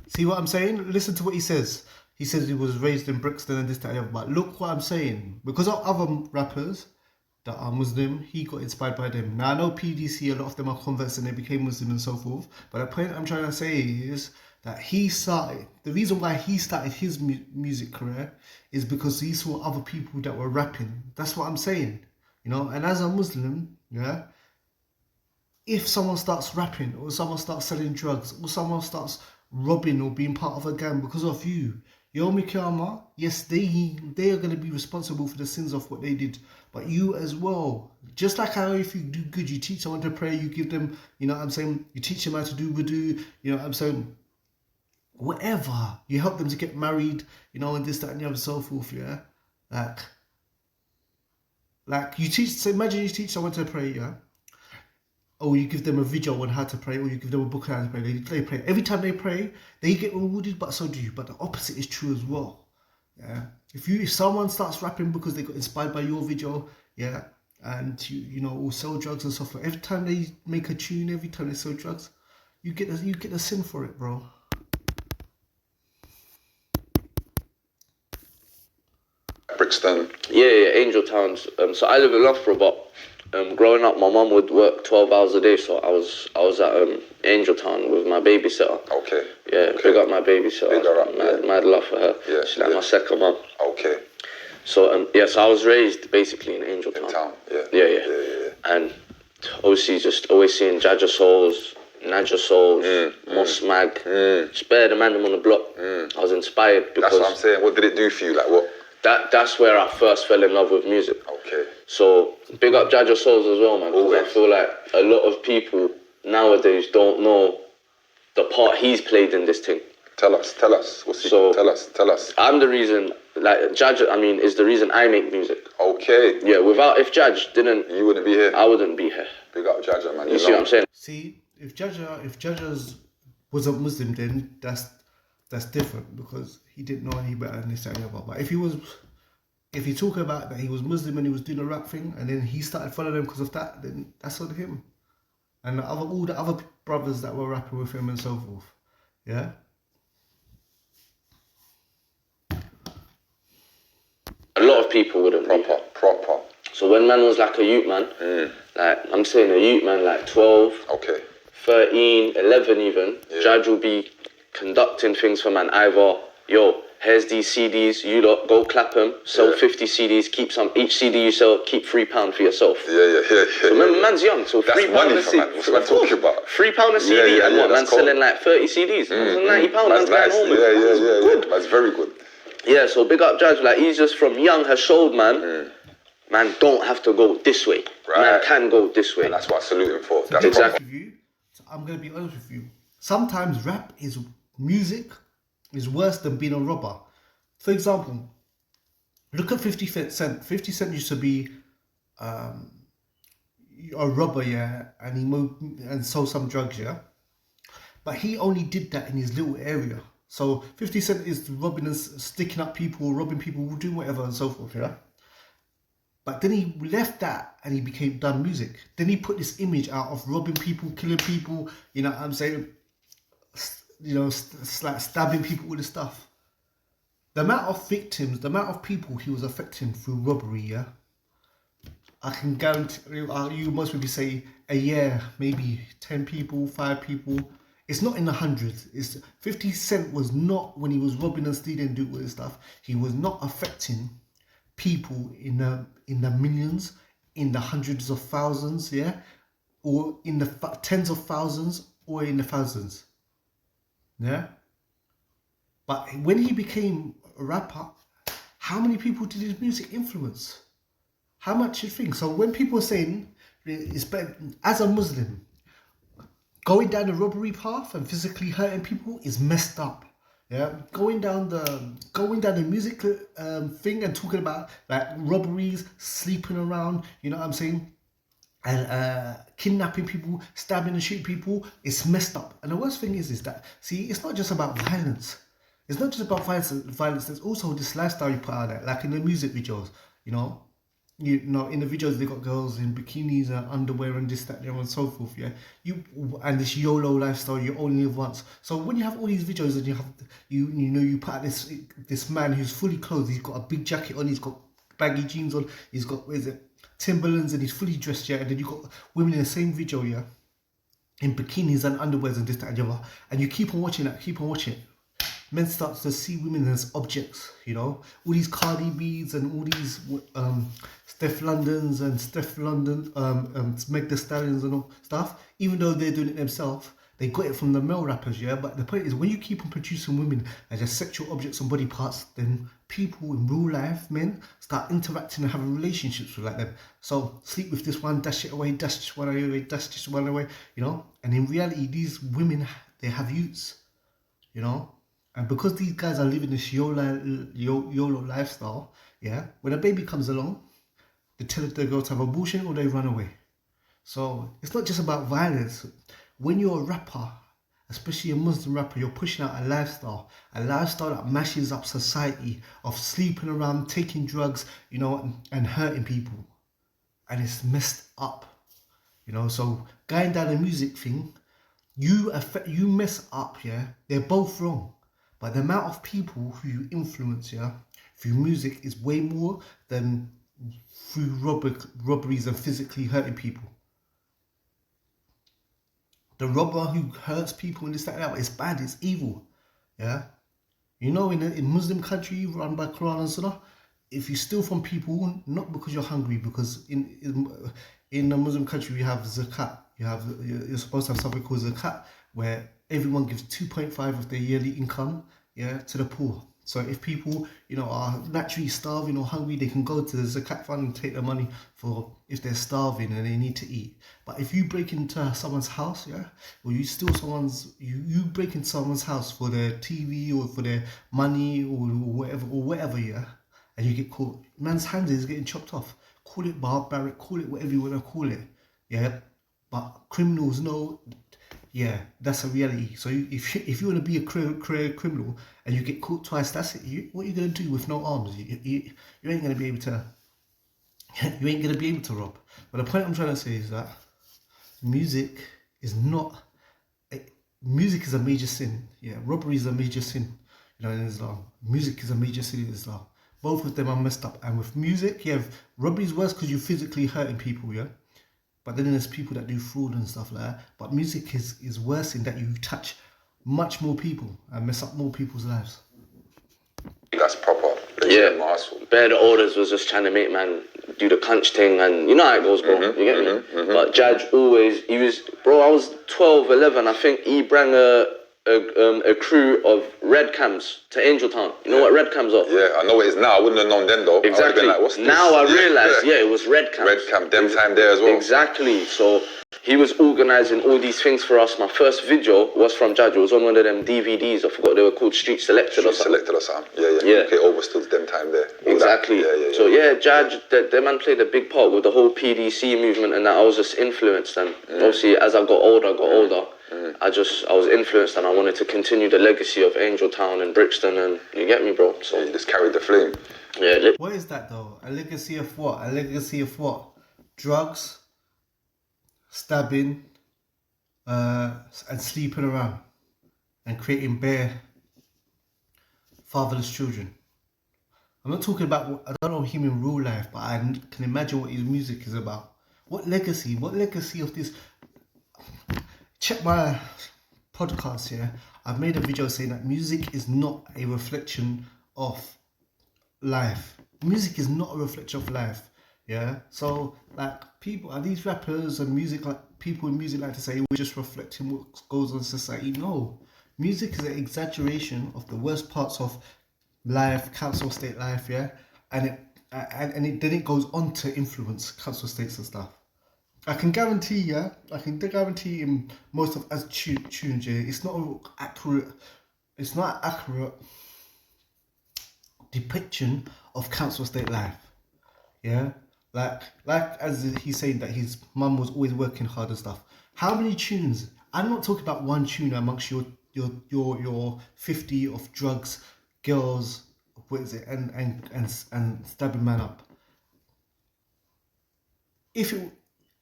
See what I'm saying? Listen to what he says. He says he was raised in Brixton and this, that, and the other. But look what I'm saying. Because of other rappers that are Muslim, he got inspired by them. Now, I know PDC, a lot of them are converts and they became Muslim and so forth. But the point I'm trying to say is that the reason why he started his music career is because he saw other people that were rapping. That's what I'm saying, you know. And as a Muslim, yeah, if someone starts rapping or someone starts selling drugs or someone starts robbing or being part of a gang because of you, Yom Kippur, yes, they are going to be responsible for the sins of what they did, but you as well. Just like how if you do good, you teach someone to pray, you give them, you know what I'm saying, you teach them how to do wudu, you know what I'm saying, whatever, you help them to get married, you know, and this, that, and the other, so forth, yeah. Like you teach. So imagine you teach someone to pray, yeah. Or you give them a video on how to pray, or you give them a book on how to pray. They pray. Every time they pray, they get rewarded, but so do you. But the opposite is true as well. Yeah. If someone starts rapping because they got inspired by your video, yeah, and you know, will sell drugs and stuff, like every time they make a tune, every time they sell drugs, you get a sin for it, bro. Brixton. Yeah, Angel Towns. So I live in Loughborough, but growing up, my mum would work 12 hours a day, so I was at Angel Town with my babysitter. Okay. Yeah, okay. Big up my babysitter. Big her up, mad love for her. Yeah, She's like my second mum. Okay. So so I was raised basically in Angel Town. Yeah. And obviously just always seeing Jaja Souls, Naja Souls, Moss Mag, Spare the man on the block. I was inspired because... That's what I'm saying. What did it do for you? Like what? That's where I first fell in love with music. Okay. So big up Jaja Souls as well, man. Because I feel like a lot of people nowadays don't know the part he's played in this thing. Tell us. Tell us. Tell us. I'm the reason, like Jaj, is the reason I make music. Okay. Yeah. If Jaj didn't, you wouldn't be here. I wouldn't be here. Big up Jaja, man. You see what I'm saying? See, if Jaja wasn't Muslim, then that's different because he didn't know any better than this and the other. But if you talk about that he was Muslim and he was doing a rap thing and then he started following them because of that, then that's on him. And all the other brothers that were rapping with him and so forth. Yeah. A lot of people wouldn't proper. So when man was like a youth man, like I'm saying a youth man like 12, 13, 11 even, Jaj will be conducting things for man. Either, yo, here's these CDs, you lot go clap them, sell 50 CDs, keep some, each CD you sell, keep £3 for yourself. Yeah. So remember, man's young, so that's £3 money a CD. What's man talking about? £3 a CD, and what, man's selling like 30 CDs. £90, man's going home with. Yeah. That's very good. Yeah, so big up Jaj, like he's just from young has showed man, man don't have to go this way. Right. Man can go this way. And that's what I salute him for. That's exactly. So I'm going to be honest with you. Sometimes music is worse than being a robber. For example, look at 50 Cent. 50 Cent used to be a robber, yeah, and he moved and sold some drugs, yeah. But he only did that in his little area. So 50 Cent is robbing and sticking up people, robbing people, doing whatever and so forth, yeah. But then he left that and he done music. Then he put this image out of robbing people, killing people, you know what I'm saying? You know, like stabbing people with the stuff. The amount of victims, the amount of people he was affecting through robbery, yeah. I can guarantee you most maybe say a year, maybe 10 people, 5 people. It's not in the hundreds. 50 Cent was not, when he was robbing and stealing and doing all this stuff, he was not affecting people in the millions, in the hundreds of thousands, yeah, or in the tens of thousands, or in the thousands, yeah. But when he became a rapper, how many people did his music influence? How much you think? So when people are saying, it's better, as a Muslim, going down the robbery path and physically hurting people is messed up. Yeah, going down the music thing and talking about like robberies, sleeping around, you know what I'm saying, and kidnapping people, stabbing and shooting people, it's messed up. And the worst thing is that, see, it's not just about violence. It's not just about violence. There's also this lifestyle you put out there, like in the music videos, you know. You know, in the videos they got girls in bikinis and underwear and this, that, and so forth. Yeah, and this YOLO lifestyle, you only live once. So when you have all these videos and you put out this man who's fully clothed, he's got a big jacket on, he's got baggy jeans on, he's got Timberlands, and he's fully dressed, yeah. And then you got women in the same video, yeah, in bikinis and underwears and this, that, and the other. And you keep on watching that, Men start to see women as objects, you know. All these Cardi B's and all these Steph Londons and Meg Thee Stallions and all stuff. Even though they're doing it themselves, they got it from the male rappers, yeah. But the point is, when you keep on producing women as just sexual objects and body parts, then people in real life, men, start interacting and having relationships with like them. So sleep with this one, dash it away, dash this one away, dash this one away, you know. And in reality, these women, they have youths, you know. And because these guys are living this YOLO lifestyle, yeah, when a baby comes along, they tell the girl to have abortion or they run away. So it's not just about violence. When you're a rapper, especially a Muslim rapper, you're pushing out a lifestyle that mashes up society of sleeping around, taking drugs, you know, and hurting people. And it's messed up, you know. So going down the music thing, you mess up, yeah. They're both wrong, but the amount of people who you influence, yeah, through music is way more than through robberies and physically hurting people. The robber who hurts people and this, that, and that, it's bad, it's evil, yeah. You know, in a Muslim country run by Quran and Sunnah, if you steal from people, not because you're hungry, because in a Muslim country we have zakat. You're supposed to have something called zakat, where everyone gives 2.5 of their yearly income, yeah, to the poor. So if people, you know, are naturally starving or hungry, they can go to the zakat fund and take the money for if they're starving and they need to eat. But if you break into someone's house, yeah, or you steal you break into someone's house for their TV or for their money or whatever, yeah, and you get caught, man's hand is getting chopped off. Call it barbaric, call it whatever you want to call it, yeah. But criminals know, yeah, that's a reality. So if you want to be a criminal and you get caught twice, that's it. What are you going to do with no arms? You ain't going to be able to. You ain't going to be able to rob. But the point I'm trying to say is that music is a major sin. Yeah, robbery is a major sin. You know, in Islam, music is a major sin in Islam. Both of them are messed up. And with music, yeah, robbery is worse because you're physically hurting people. Yeah. But then there's people that do fraud and stuff like that. But music is worse in that you touch much more people and mess up more people's lives. That's proper. Yeah, Bear the Orders was just trying to make man do the conch thing, and you know how it goes, bro. You get me? But Judge always, I was 12, 11, I think he brought a crew of red cams to Angeltown. You know what red cams are? Yeah, I know what it is now. I wouldn't have known then though. Exactly. Like, what's this? Now I realise, yeah, it was red cams. Red cam, them time there as well. Exactly. So he was organising all these things for us. My first video was from Judge. It was on one of them DVDs. I forgot they were called Street Selected or something. Yeah. Okay, overstood them time there. Exactly. Yeah. So yeah, Judge, the man played a big part with the whole PDC movement, and that I was just influenced. And obviously, as I got older, I was influenced, and I wanted to continue the legacy of Angeltown and Brixton, and you get me, bro. So you just carried the flame. Yeah. What is that though? A legacy of what? A legacy of what? Drugs, stabbing, and sleeping around, and creating bare fatherless children. I'm not talking about, I don't know him in real life, but I can imagine what his music is about. What legacy? What legacy of this? Check my podcast here. I've made a video saying that music is not a reflection of life. Music is not a reflection of life. Yeah. So like these rappers and music, like people in music like to say we're just reflecting what goes on in society. No. Music is an exaggeration of the worst parts of life, council state life, yeah? And then it goes on to influence council states and stuff. I can guarantee in most of as tunes, yeah, it's not an accurate depiction of council state life. Yeah? Like as he's saying that his mum was always working hard and stuff. How many tunes? I'm not talking about one tune amongst your 50 of drugs, girls, what is it, and stabbing man up.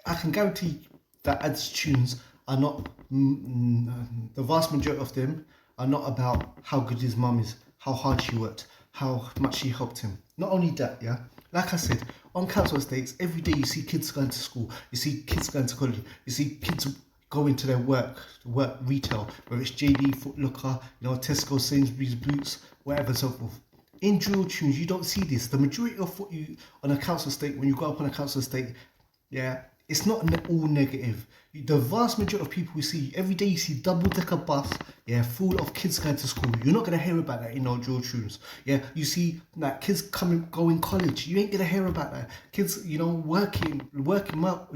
I can guarantee that Ad's tunes are not, the vast majority of them are not about how good his mum is, how hard she worked, how much she helped him. Not only that, yeah, like I said, on council estates, every day you see kids going to school, you see kids going to college, you see kids going to their work retail, whether it's JD, Foot Locker, Tesco, Sainsbury's, Boots, whatever, so forth. In drill tunes, you don't see this. The majority of what you on a council estate, when you go up on a council estate, yeah, it's not all negative. The vast majority of people you see, every day you see double-decker bus, yeah, full of kids going to school. You're not going to hear about that in no drill tunes. Yeah, you see like kids going college. You ain't going to hear about that. Kids, working up,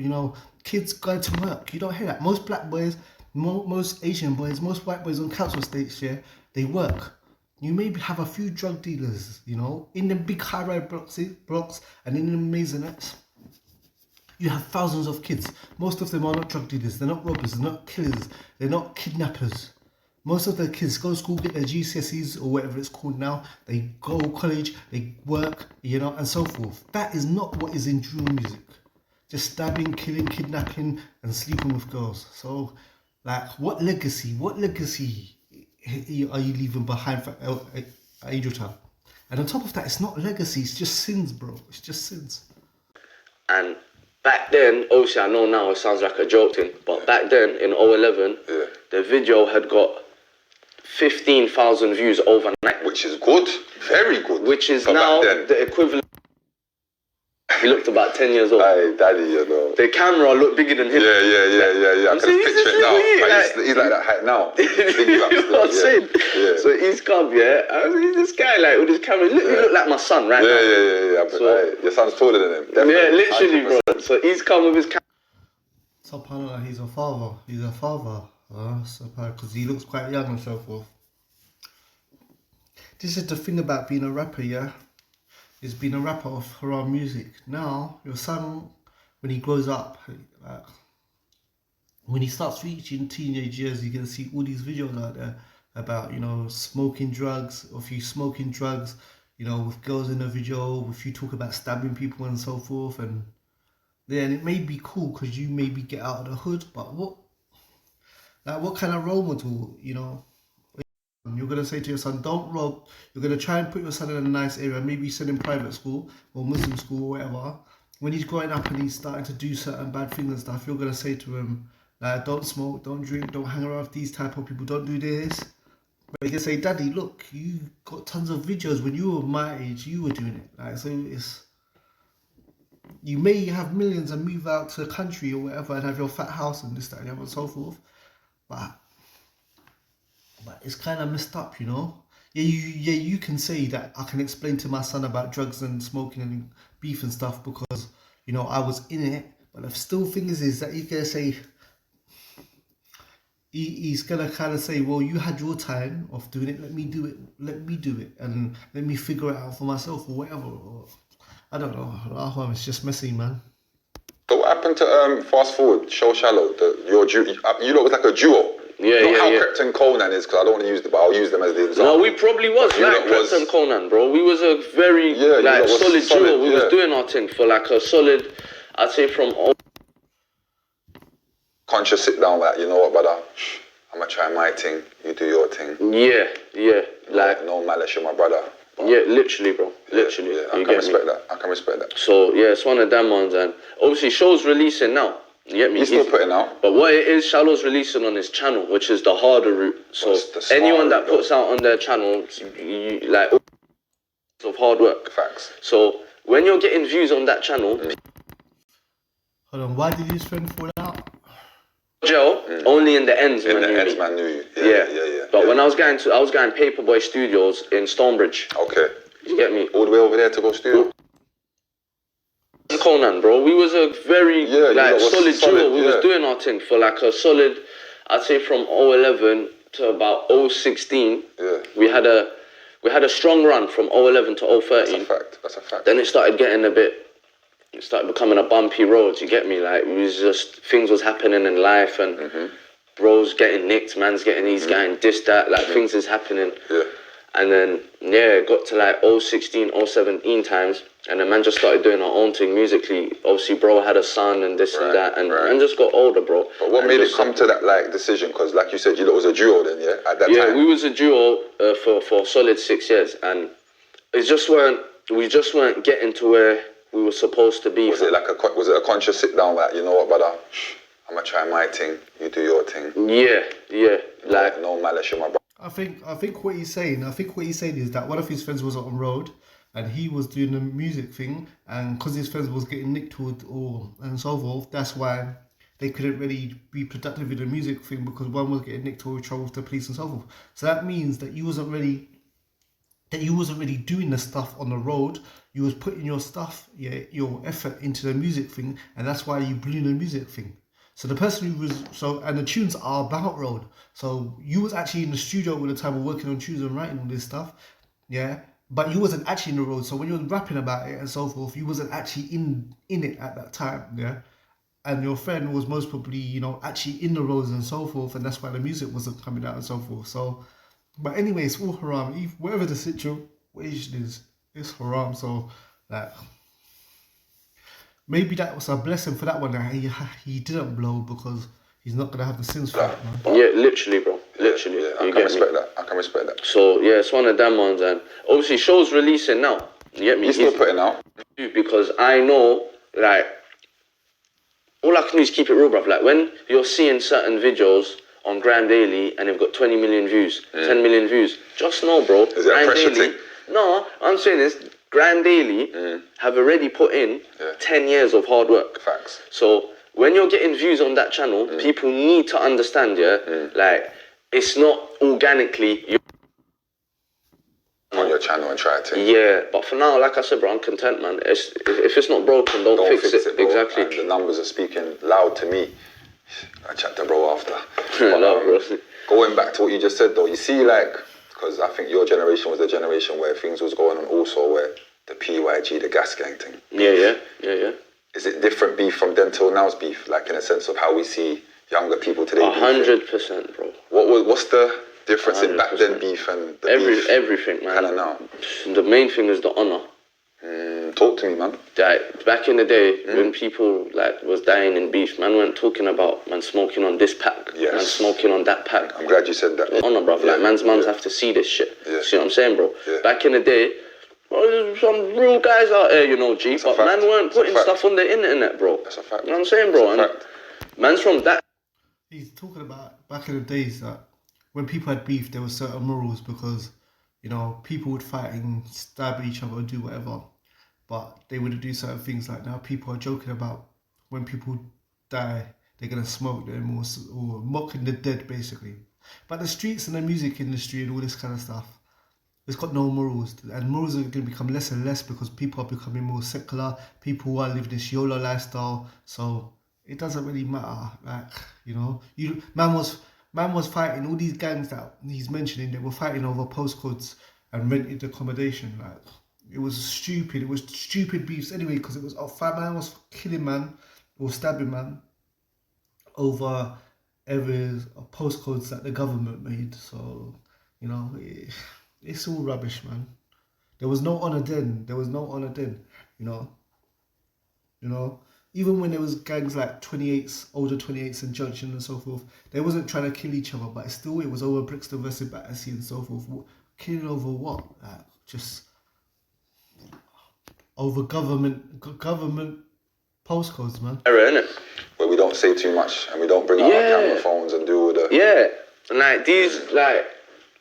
kids going to work. You don't hear that. Most black boys, most Asian boys, most white boys on council estates, yeah, they work. You maybe have a few drug dealers, in the big high-rise blocks and in the maisonettes. You have thousands of kids. Most of them are not drug dealers. They're not robbers. They're not killers. They're not kidnappers. Most of the kids go to school, get their GCSEs or whatever it's called now. They go college, they work, you know, and so forth. That is not what is in drill music. Just stabbing, killing, kidnapping, and sleeping with girls. So, like, what legacy are you leaving behind for Angel Child? And on top of that, it's not legacy, it's just sins, bro. It's just sins. And back then, obviously I know now it sounds like a joke thing, but back then in 2011, the video had got 15,000 views overnight. Which is good, very good. Which is now the equivalent. He looked about 10 years old. Hey, daddy, you know. The camera looked bigger than him. Yeah. I can picture it now. He's like that height now. You know what I'm saying? Yeah. So he's come, he's this guy like with his camera. He look like my son right now. Yeah. But, so, your son's taller than him. Definitely. Yeah, literally, 100%. Bro. So he's come with his camera. SubhanAllah, he's a father. He's a father. Because he looks quite young and so forth. This is the thing about being a rapper, is being a rapper of Haram music. Now, your son, when he grows up, like, when he starts reaching teenage years, you're going to see all these videos out there about, you know, smoking drugs, or if you smoking drugs, you know, with girls in the video, if you talk about stabbing people and so forth. And then it may be cool because you maybe get out of the hood, but what kind of role model, you know? You're going to say to your son, don't rob. You're going to try and put your son in a nice area, maybe send him private school or Muslim school or whatever. When he's growing up and he's starting to do certain bad things and stuff, you're going to say to him, like, don't smoke, don't drink, don't hang around with these type of people, don't do this. But you can say, Daddy, look, you got tons of videos when you were my age, you were doing it. Like, so it's, you may have millions and move out to the country or whatever and have your fat house and this, that, and the other and so forth. But it's kind of messed up, you know. You can say that I can explain to my son about drugs and smoking and beef and stuff because, you know, I was in it. But the still thing is that he's gonna say, he's gonna kind of say, well, you had your time of doing it. Let me do it, and let me figure it out for myself or whatever. Or, I don't know. It's just messy, man. So what happened to fast forward, Show Shallow? You know, it was like a duo. Not how Krept and Conan is, because I don't want to use them, but I'll use them as the example. No, we probably was like Krept and Conan, bro. We was a very solid duo. We was doing our thing for like a solid, I'd say from all. Conscious sit down like, you know what, brother? I'm gonna try my thing. You do your thing. Yeah. Like no malice, you're my brother. But yeah, literally, bro. Literally. Yeah. I can respect that. So yeah, it's one of them ones, and obviously Show's releasing now. You get me? He's still putting out. But what it is, Shallow's releasing on his channel, which is the harder route. So anyone that puts out on their channel, like, of hard work. Facts. So when you're getting views on that channel. Hold on, why did his friend fall out? Joe, only in the ends, man. In the ends, man, knew you. Yeah. But when I was going Paperboy Studios in Stonebridge. Okay. You get me? All the way over there to go studio. Conan, bro, we was a very solid duo. We was doing our thing for like a solid, I'd say from 2011 to about 2016. Yeah. We had a strong run from 2011 to 2013. That's a fact. Then it started getting it started becoming a bumpy road. You get me? Like, it was just things was happening in life, and bros getting nicked, man's getting these getting dissed at, like things is happening. Yeah. And then it got to like 2016, 2017 times. And the man just started doing our own thing musically. Obviously, bro had a son and this and that, and just got older, bro. But what made it come to that like decision? Because like you said, you lot was a duo then, yeah? At that time. Yeah, we was a duo for a solid 6 years, and we just weren't getting to where we were supposed to be. Was it a conscious sit down like, you know what, brother? I'm gonna try my thing, you do your thing. Yeah. Like no malice, you're my brother. I think what he's saying is that one of his friends was on road and he was doing the music thing, and because his friends was getting nicked and so forth, that's why they couldn't really be productive in the music thing, because one was getting nicked or in trouble with the police and so forth. So that means that you wasn't really doing the stuff on the road. You was putting your stuff, your effort into the music thing, and that's why you blew the music thing. So the person who was and the tunes are about road. So you was actually in the studio all the time, working on tunes and writing all this stuff, but you wasn't actually in the road. So when you were rapping about it and so forth, you wasn't actually in it at that time, and your friend was most probably, you know, actually in the roads and so forth, and that's why the music wasn't coming out and so forth. So, but anyway, it's all haram. Whatever the situation is, it's haram. So, like, maybe that was a blessing for that one that he didn't blow, because he's not gonna have the sins for it, man. Yeah, literally, bro. Literally. Yeah, I can respect that. I can respect that. So yeah, it's one of them ones, and obviously show's releasing now. You get me? He's still putting out. Because I know, like, all I can do is keep it real, bruv. Like, when you're seeing certain videos on Grand Daily and they've got 20 million views, 10 million views, just know, bro. Is it a pressure thing? No, I'm saying this. Grand Daily have already put in 10 years of hard work. Facts. So when you're getting views on that channel, people need to understand, like, it's not organically on your channel and try to. Yeah, but for now, like I said, bro, I'm content, man. If it's not broken, don't fix it. Bro. Exactly. And the numbers are speaking loud to me. I chat to bro after. Bro. Going back to what you just said, though, you see, like, because I think your generation was the generation where things was going on also, where the PYG, the gas gang thing. Yeah. Is it different beef from then till now's beef, like in a sense of how we see younger people today? 100%, bro. What's the difference in back then beef and the beef? Everything, man. I don't know. The main thing is the honour. Talk to me, man. Like, back in the day, when people like was dying in beef, man weren't talking about man smoking on this pack, man smoking on that pack. I'm glad you said that. Honour, bruv. Like, man's mums have to see this shit. See what I'm saying, bro? Back in the day, well, there's some real guys out there, you know, G, but man weren't putting stuff on the internet, bro. That's a fact. You know what I'm saying, bro? And man's from that. He's talking about back in the days that when people had beef, there were certain morals, because, you know, people would fight and stab each other and do whatever, but they wouldn't do certain things. Like now, people are joking about when people die, they're gonna smoke them or mocking the dead, basically. But the streets and the music industry and all this kind of stuff, it's got no morals, and morals are going to become less and less because people are becoming more secular. People are living this YOLO lifestyle, so it doesn't really matter. Like, you know, man was fighting all these gangs that he's mentioning. They were fighting over postcodes and rented accommodation. Like, it was stupid. It was stupid beefs anyway, because it was man was killing man or stabbing man over areas of postcodes that the government made. So, you know, it's all rubbish, man. There was no honour then. You know. Even when there was gangs like 28s, older 28s and Junction and so forth, they wasn't trying to kill each other, but still it was over Brixton versus Battersea and so forth. Killing over what? Like, just over government postcodes, man. Innit? Where we don't say too much and we don't bring out our camera phones and do all the... Yeah, and like these, like,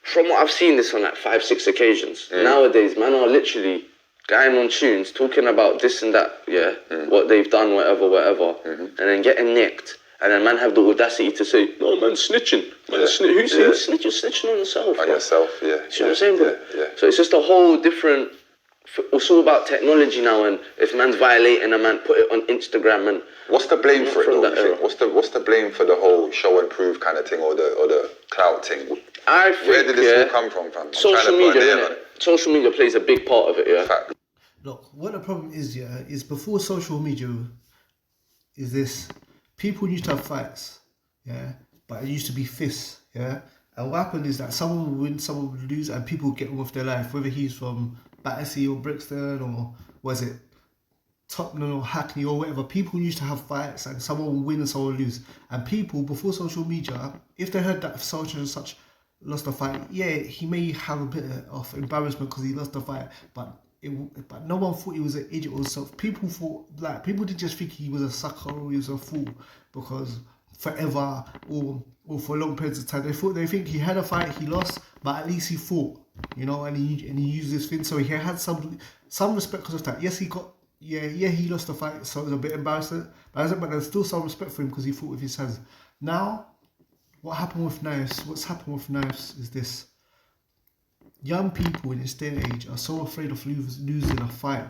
from what I've seen this on like 5-6 occasions, nowadays, man are literally going on tunes, talking about this and that, what they've done, whatever, and then getting nicked. And then man have the audacity to say, no, man, snitching. Who's snitching on yourself? On yourself, yeah. See what I'm saying, bro? Yeah. So it's just a whole different... It's all about technology now, and if man's violating a man, put it on Instagram. And what's the blame for it, though, you think? What's the blame for the whole show and prove kind of thing, or the clout thing? I think, where did this all come from, fam? Social media, social media plays a big part of it, Fact. Look, what the problem is, is before social media, is this, people used to have fights, but it used to be fists, And what happened is that someone would win, someone would lose, and people would get on with their life, whether he's from Battersea or Brixton or was it Tottenham or Hackney or whatever. People used to have fights and someone would win and someone would lose. And people before social media, if they heard that such and such lost a fight, he may have a bit of embarrassment because he lost a fight, but no one thought he was an idiot or so. People didn't just think he was a sucker or he was a fool because forever or for long periods of time they think he had a fight, he lost, but at least he fought, you know, and he used this thing, so he had some respect because of that. Yes, he lost the fight, so it was a bit embarrassing, but there's still some respect for him because he fought with his hands. Now, what's happened with knives is this: young people in this day and age are so afraid of losing a fight,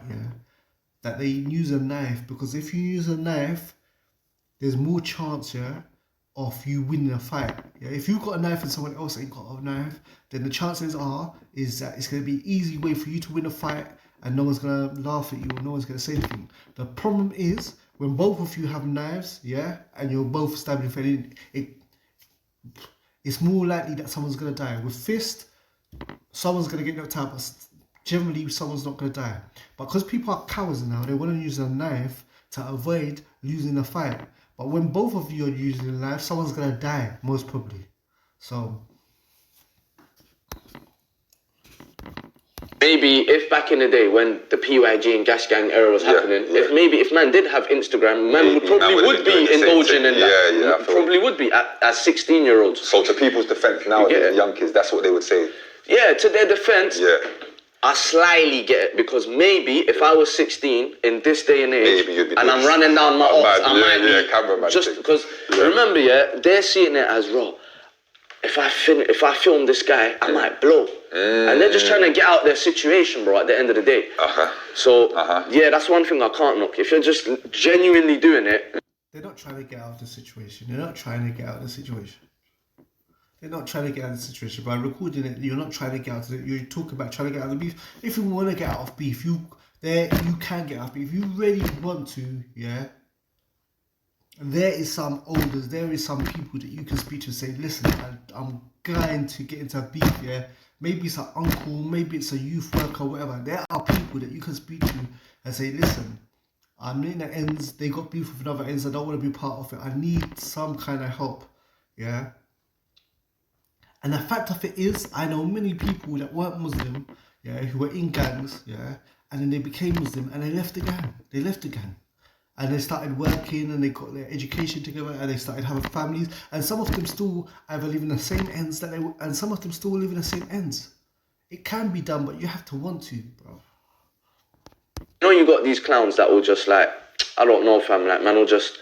that they use a knife, because if you use a knife, there's more chance, of you winning a fight. If you've got a knife and someone else ain't got a knife, then the chances is that it's going to be an easy way for you to win a fight, and no one's going to laugh at you or no one's going to say anything. The problem is when both of you have knives, yeah, and you're both stabbing for it's more likely that someone's gonna die. With fist, someone's gonna get knocked out, but generally someone's not gonna die. But because people are cowards now, they want to use a knife to avoid losing the fight. But when both of you are using a knife, someone's gonna die, most probably. So maybe if back in the day when the PYG and Gas Gang era was happening, if man did have Instagram, man would be indulging in that. Probably would be as 16-year-olds. So to people's defense now, the young kids, that's what they would say. Yeah, to their defense, I slyly get it, because maybe if I was 16 in this day and age and I'm running down my ops, I might be just because remember, they're seeing it as raw. If I film this guy, I might blow. And they're just trying to get out their situation, bro, at the end of the day. So, yeah, that's one thing I can't knock. If you're just genuinely doing it. They're not trying to get out of the situation. They're not trying to get out of the situation. They're not trying to get out of the situation. By recording it, you're not trying to get out of it. You're talking about trying to get out of the beef. If you want to get out of beef, you can get out of beef. If you really want to, there is some elders, there is some people that you can speak to and say, listen, I'm going to get into a beef, Maybe it's an uncle, maybe it's a youth worker, whatever. There are people that you can speak to and say, listen, I'm in the Endz, they got beef with another Endz, I don't want to be part of it. I need some kind of help, And the fact of it is, I know many people that weren't Muslim, who were in gangs, and then they became Muslim and they left the gang. And they started working and they got their education together and they started having families. And some of them still either live in the same ends and some of them still live in the same ends. It can be done, but you have to want to, bro. You know, you got these clowns that will just I don't know, fam, man will just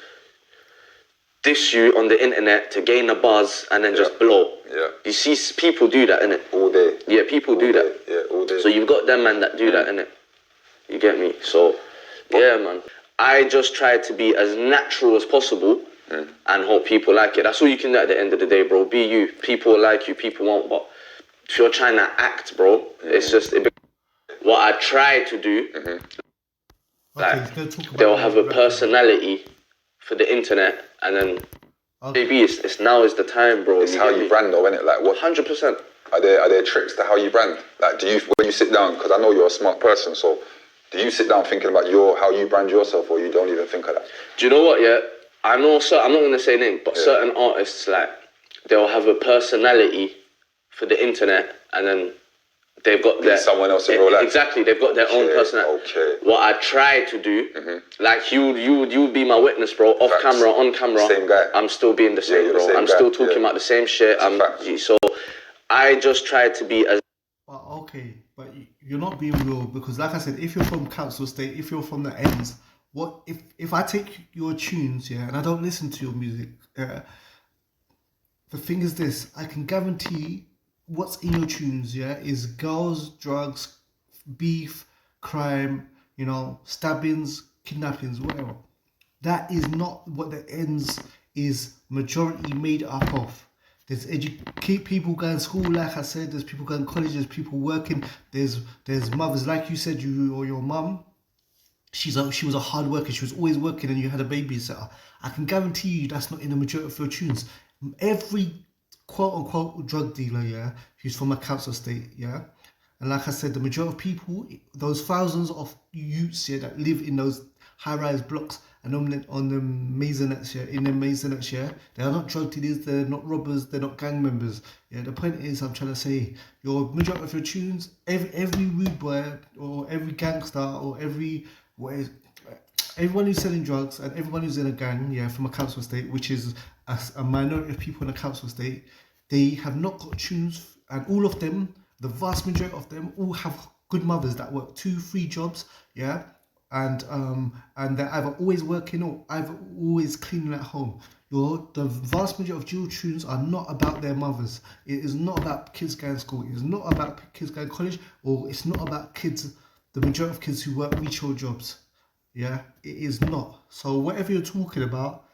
diss you on the internet to gain a buzz and then just blow. You see people do that, innit? All day. Yeah, people do that. Yeah, all day. So you've got them, man, that do that, innit? You get me? So, yeah, man. I just try to be as natural as possible and hope people like it. That's all you can do at the end of the day, bro. Be you. People like you, people won't. But if you're trying to act, bro, it's just... what I try to do, they'll have a personality for the internet, and then maybe it's now is the time, bro. It's how you brand, though, innit? Like, what? 100%. Are there tricks to how you brand? Like, do you, when you sit down, because I know you're a smart person, so... Do you sit down thinking about how you brand yourself, or you don't even think of that? Do you know what, I know, I'm not going to say names, but certain artists, they'll have a personality for the internet, and then they've got their... someone else in real life. Exactly, they've got their own personality. Okay. What I try to do, you be my witness, bro, off camera, on camera. Same guy. I'm still being the same, bro. I'm still talking about the same shit. So I just try to be as... Okay, but you're not being real, because like I said, if you're from Council Estate, if you're from the Endz, what if I take your tunes, and I don't listen to your music, the thing is this, I can guarantee what's in your tunes, is girls, drugs, beef, crime, stabbings, kidnappings, whatever. That is not what the Endz is majority made up of. There's people going to school, like I said. There's people going to college. There's people working. There's mothers, like you said, you or your mum. She was a hard worker. She was always working, and you had a babysitter. I can guarantee you that's not in the majority of your tunes. Every quote unquote drug dealer, who's from a council estate, and like I said, the majority of people, those thousands of youths, that live in those high-rise blocks and on the maisonettes, in the maisonettes, they are not drug dealers, they're not robbers, they're not gang members. The point is, I'm trying to say, your majority of your tunes, every rude boy or every gangster or everyone who's selling drugs and everyone who's in a gang, from a council estate, which is a minority of people in a council estate, they have not got tunes, and all of them, the vast majority of them, all have good mothers that work 2-3 jobs, and they're either always working or either always cleaning at home. The vast majority of your tunes are not about their mothers. It is not about kids going to school. It is not about kids going to college, or it's not about kids, the majority of kids who work retail jobs. It is not. So whatever you're talking about,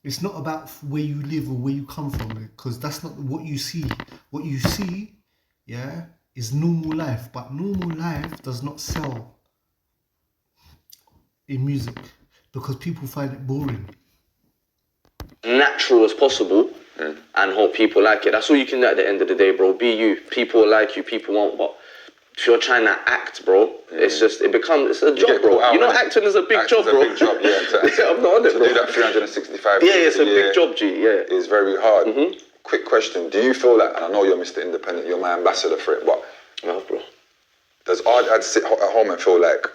it's not about where you live or where you come from, because that's not what you see. What you see, is normal life, but normal life does not sell in music. because people find it boring. Natural as possible and hope people like it. That's all you can do at the end of the day, bro. Be you. People will like you, people won't, but if you're trying to act, bro, it's a job, bro. You know, acting is a big job, bro. It's a big job, yeah. I'm not on it, to bro. do that 365 Yeah, days it's a big job, G, yeah. It's very hard. Quick question. Do you feel like, and I know you're Mr. Independent, you're my ambassador for it, but No, bro. does I'd sit at home and feel like,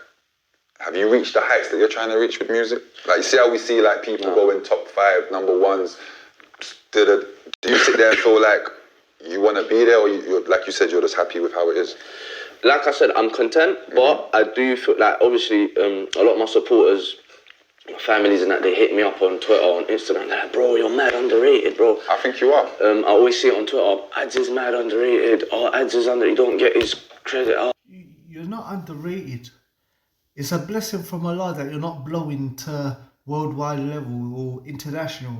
have you reached the heights that you're trying to reach with music? Like, you see how we see like people go in top 5, number 1s. Do you sit there and feel like you want to be there, or you're, like you said, you're just happy with how it is? Like I said, I'm content, but I do feel like, obviously, a lot of my supporters, my families and that, they hit me up on Twitter, on Instagram. They're like, bro, you're mad underrated, bro. I think you are. I always see it on Twitter, Endz is mad underrated. Oh, Endz is you don't get his credit. Oh. You're not underrated. It's a blessing from Allah that you're not blowing to worldwide level or international.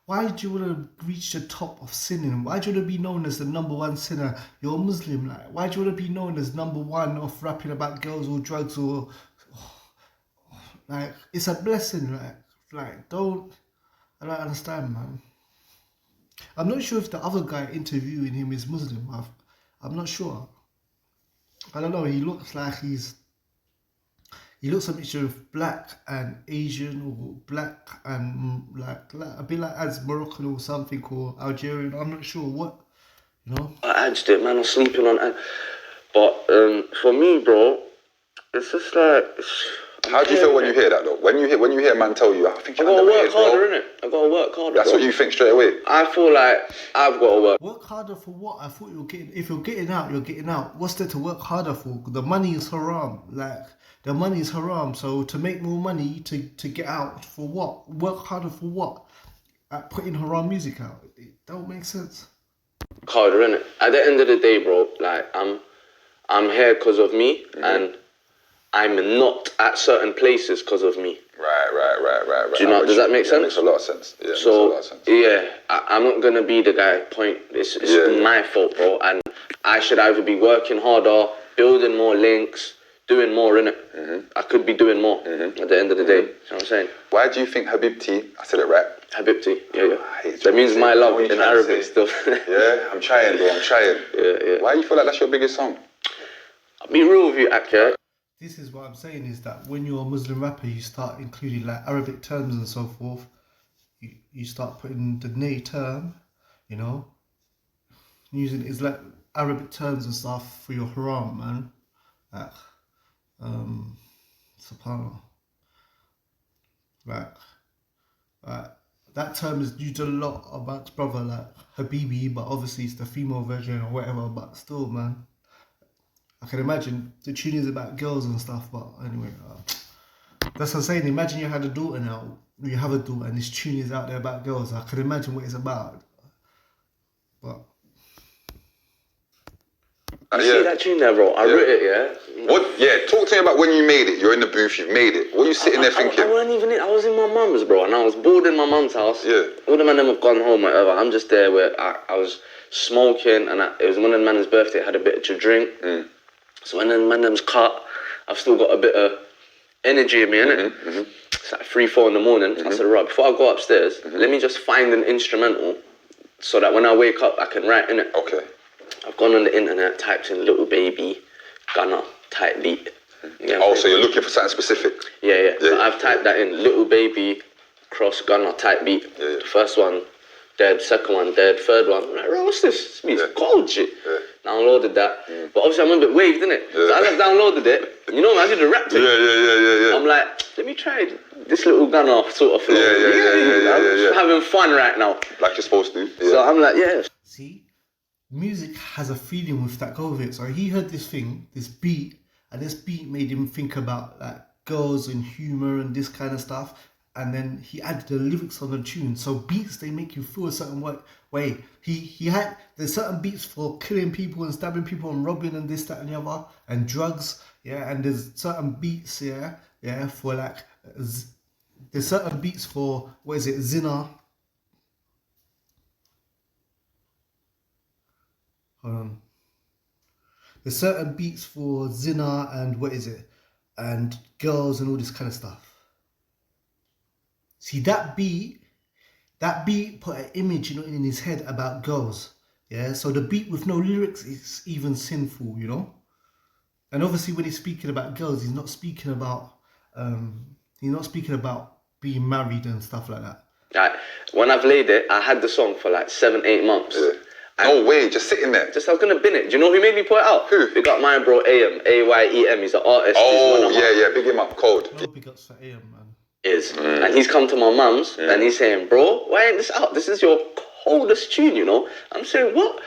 Why do you want to reach the top of sinning? Why do you want to be known as the #1 sinner? You're a Muslim. Like, why do you want to be known as #1 of rapping about girls or drugs or like? It's a blessing. I don't understand, man. I'm not sure if the other guy interviewing him is Muslim. I'm not sure. I don't know. He looks like he looks a mixture of black and Asian, or black and like a bit like as Moroccan or something, or Algerian. I'm not sure what, you know. I edged it, man. I'm sleeping on it. But for me, bro, it's just like. How do you feel when you hear that though? When you hear a man tell you, I think you're I underrated, gotta work harder, innit? I gotta work harder. That's what you think straight away. I feel like I've got to work. Work harder for what? I thought if you're getting out, you're getting out. What's there to work harder for? The money is haram. Like, the money is haram. So to make more money, to get out, for what? Work harder for what? Putting haram music out. It don't make sense. Harder, innit? At the end of the day, bro, like, I'm here because of me, and I'm not at certain places because of me. Right. Do you know? Does that make sense? Makes a lot of sense. Yeah, so, makes a lot of sense. I'm not gonna be the guy. It's my fault, bro. And I should either be working harder, building more links, doing more, innit? I could be doing more at the end of the day. You know what I'm saying? Why do you think Habibti, I said it right? Habibti, yeah. That means my love in Arabic still. Yeah, I'm trying, bro. Yeah. Why do you feel like that's your biggest song? I'll be real with you, Akira. This is what I'm saying, is that when you're a Muslim rapper, you start including like Arabic terms and so forth. You start putting the native term, you know, using Islamic Arabic terms and stuff for your haram, man. Like, subhanallah. Like that term is used a lot about brother, like Habibi, but obviously it's the female version or whatever. But still, man. I can imagine the tune is about girls and stuff, but anyway, that's what I'm saying. Imagine you had a daughter now, you have a daughter, and this tune is out there about girls. I can imagine what it's about. But you see that tune there, bro? I wrote it, yeah. What? Yeah, talk to me about when you made it. You're in the booth, you've made it. What are you sitting there thinking? I wasn't even in. I was in my mum's, bro, and I was bored in my mum's house. Yeah. All the men have gone home, whatever. I'm just there where I was smoking, and it was one of the man's birthday. I had a bit to drink. So when the man's cut, I've still got a bit of energy in me, innit? It's like 3, 4 in the morning. I said, right, before I go upstairs, let me just find an instrumental so that when I wake up, I can write, innit? Okay. I've gone on the internet, typed in Little Baby, Gunna, type beat. So you're looking for something specific? Yeah. So I've typed that in, Little Baby, cross Gunna, type beat. Yeah. The first one, dead. Second one, dead. Third one, I'm like, bro, what's this? This beat's cold shit. Yeah. Downloaded that, but obviously I'm a bit waved, innit? Yeah. So I just downloaded it. You know, man, I did a rap thing. Yeah. I'm like, let me try this little Gunna sort of flow. Yeah. I'm having fun right now. Like you're supposed to. Yeah. So I'm like, yeah. see, music has a feeling with that go with it. So he heard this thing, this beat, and this beat made him think about like girls and humor and this kind of stuff. And then he added the lyrics on the tune. So beats, they make you feel a certain way. There's certain beats for killing people and stabbing people and robbing and this, that and the other, and drugs, yeah. And there's certain beats, yeah, for like, there's certain beats for, zina. Hold on. There's certain beats for zina and and girls and all this kind of stuff. See that beat put an image, you know, in his head about girls. Yeah, so the beat with no lyrics is even sinful, you know. And obviously, when he's speaking about girls, he's not speaking about being married and stuff like that. Like, when I've laid it, I had the song for like 7-8 months. Yeah. No way, just sitting there. I was gonna bin it. Do you know who made me put it out? Who? We got my bro AM, AYEM. He's an artist. Oh yeah, big him up, cold. No big ups for AM, man. And he's come to my mum's and he's saying, bro, why ain't this out? This is your coldest tune, you know. I'm saying, what?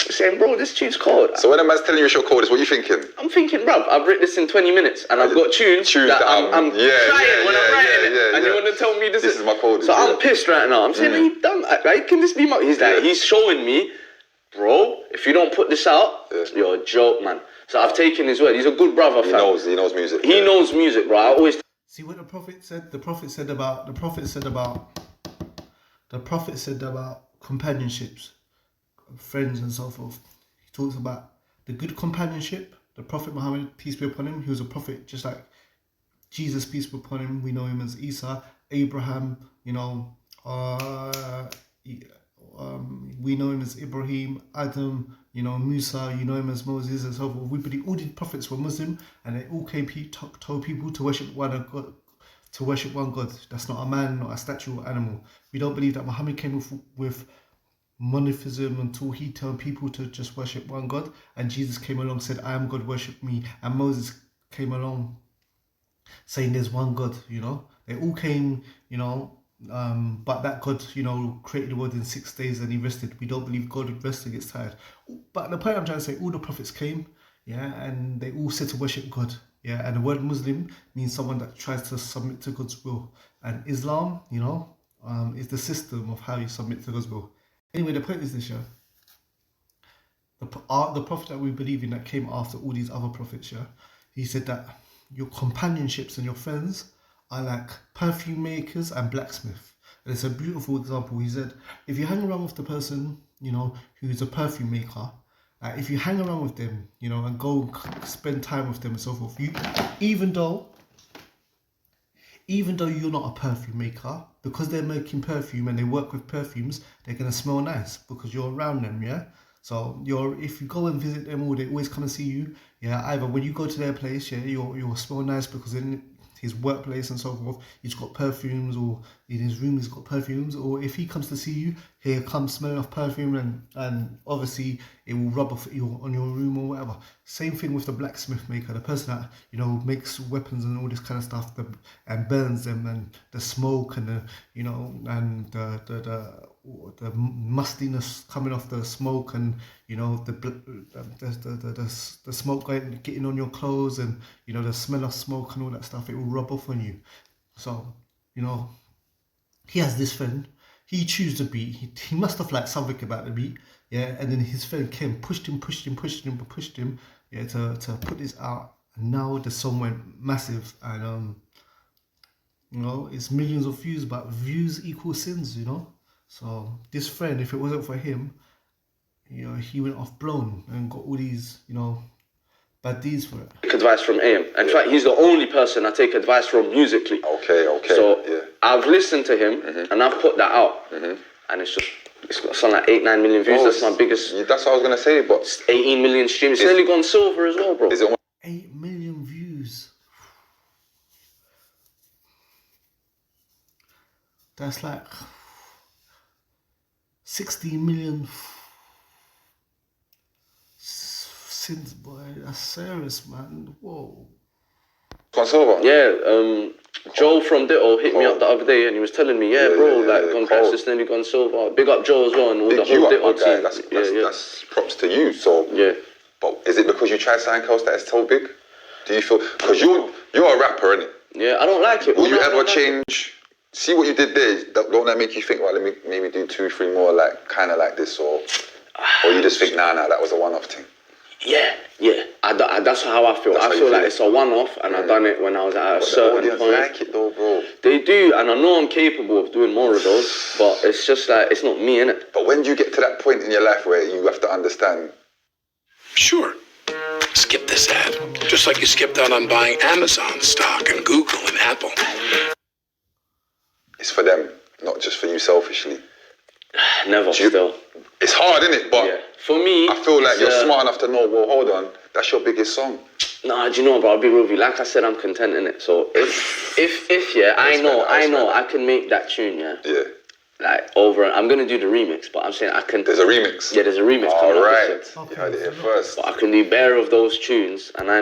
He's saying, bro, this tune's cold. So when a man's telling you it's your coldest, what are you thinking? I'm thinking, bruv, I've written this in 20 minutes and I've got tunes that I'm crying when I'm writing it. And you want to tell me this is my coldest. So I'm pissed right now. I'm saying, are you done? Right? Can this be my... He's like, he's showing me, bro, if you don't put this out, you're a joke, man. So I've taken his word. He's a good brother, fam. He knows music. He knows music, bro. I always... See what the Prophet said about companionships, friends and so forth. He talks about the good companionship. The Prophet Muhammad, peace be upon him, he was a prophet just like Jesus, peace be upon him. We know him as Isa, Abraham, you know, we know him as Ibrahim, Adam, you know, Musa, you know him as Moses and so forth. All the prophets were Muslim, and they all told people to worship one God. That's not a man, not a statue or animal. We don't believe that Muhammad came with monotheism until he told people to just worship one God, and Jesus came along, said, I am God, worship me. And Moses came along saying there's one God, you know. They all came, you know, but that God, you know, created the world in 6 days and he rested. We don't believe God would rest and gets tired. But the point I'm trying to say, all the prophets came, yeah, and they all said to worship God, yeah, and the word Muslim means someone that tries to submit to God's will. And Islam, you know, is the system of how you submit to God's will. Anyway, the point is this, yeah. The prophet that we believe in that came after all these other prophets, yeah, he said that your companionships and your friends are like perfume makers and blacksmith. And it's a beautiful example. He said, if you hang around with the person, you know, who's a perfume maker, if you hang around with them, you know, and go spend time with them and so forth, even though you're not a perfume maker, because they're making perfume and they work with perfumes, they're going to smell nice because you're around them, yeah? So if you go and visit them all, they always come and see you, yeah? Either when you go to their place, yeah, you'll smell nice because in his workplace and so forth, he's got perfumes, or in his room he's got perfumes, or if he comes to see you, he'll come smelling of perfume, and obviously it will rub off on your room or whatever. Same thing with the blacksmith maker, the person that, you know, makes weapons and all this kind of stuff, and burns them, and the smoke and the, you know, and the mustiness coming off the smoke, and you know the smoke getting on your clothes, and you know the smell of smoke and all that stuff, it will rub off on you. So, you know, he has this friend, he chose the beat, he must have liked something about the beat, yeah, and then his friend came, pushed him, yeah, to put this out, and now the song went massive, and you know, it's millions of views, but views equal sins, you know. So this friend, if it wasn't for him, you know, he went off blown and got all these, you know, bad deeds for it. Take advice from AM. In fact, he's the only person I take advice from musically. Okay. So I've listened to him and I've put that out, and it's got something like 8-9 million views. That's my biggest. That's what I was gonna say, but 18 million streams. It's nearly gone silver as well, bro. Is it 8 million views? That's like 60 million since, boy. That's serious, man. Whoa. Conserva? Yeah, Joe from Ditto hit me up the other day and he was telling me, gone cash, it's nearly gone silver. Big up Joe as well and all the whole Ditto team. That's props to you. So yeah. But is it because you tried something else that is so big? Do you feel, because you're a rapper, innit? Yeah, I don't like it. Will you ever change? See what you did there. Don't that make you think, well, let me maybe do 2-3 more, like kind of like this, or you just think, nah, that was a one-off thing? Yeah. That's how I feel. I feel like it's a one-off, and I done it when I was at a certain point. The audience like it though, bro. They do, and I know I'm capable of doing more of those, but it's just like, it's not me, innit? But when do you get to that point in your life where you have to understand? Sure. Skip this ad. Just like you skipped out on buying Amazon stock and Google and Apple. it's for them, not just for you selfishly? Never. Still. It's hard, isn't it? But yeah. For me, I feel like you're smart enough to know. Well, hold on, that's your biggest song. Nah, do you know, bro? I'll be real with you. Like I said, I'm content in it. So if yeah, I know, I can make that tune. Yeah. Yeah. Like over, I'm gonna do the remix, but I'm saying I can. There's a remix. Yeah, there's a remix coming up. Alright. Okay, You heard it here so first. But I can do bare of those tunes, and I.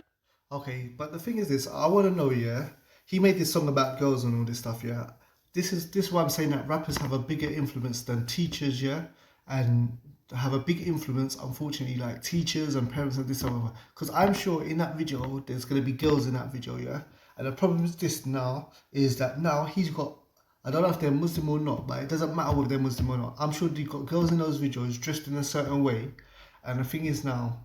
Okay, but the thing is this, I want to know, yeah, he made this song about girls and all this stuff, yeah. This is why I'm saying that rappers have a bigger influence than teachers, yeah, and have a big influence, unfortunately, like teachers and parents and this and that. Because I'm sure in that video, there's going to be girls in that video, yeah. And the problem with this now is that now he's got, I don't know if they're Muslim or not, but it doesn't matter whether they're Muslim or not. I'm sure you've got girls in those videos dressed in a certain way. And the thing is now,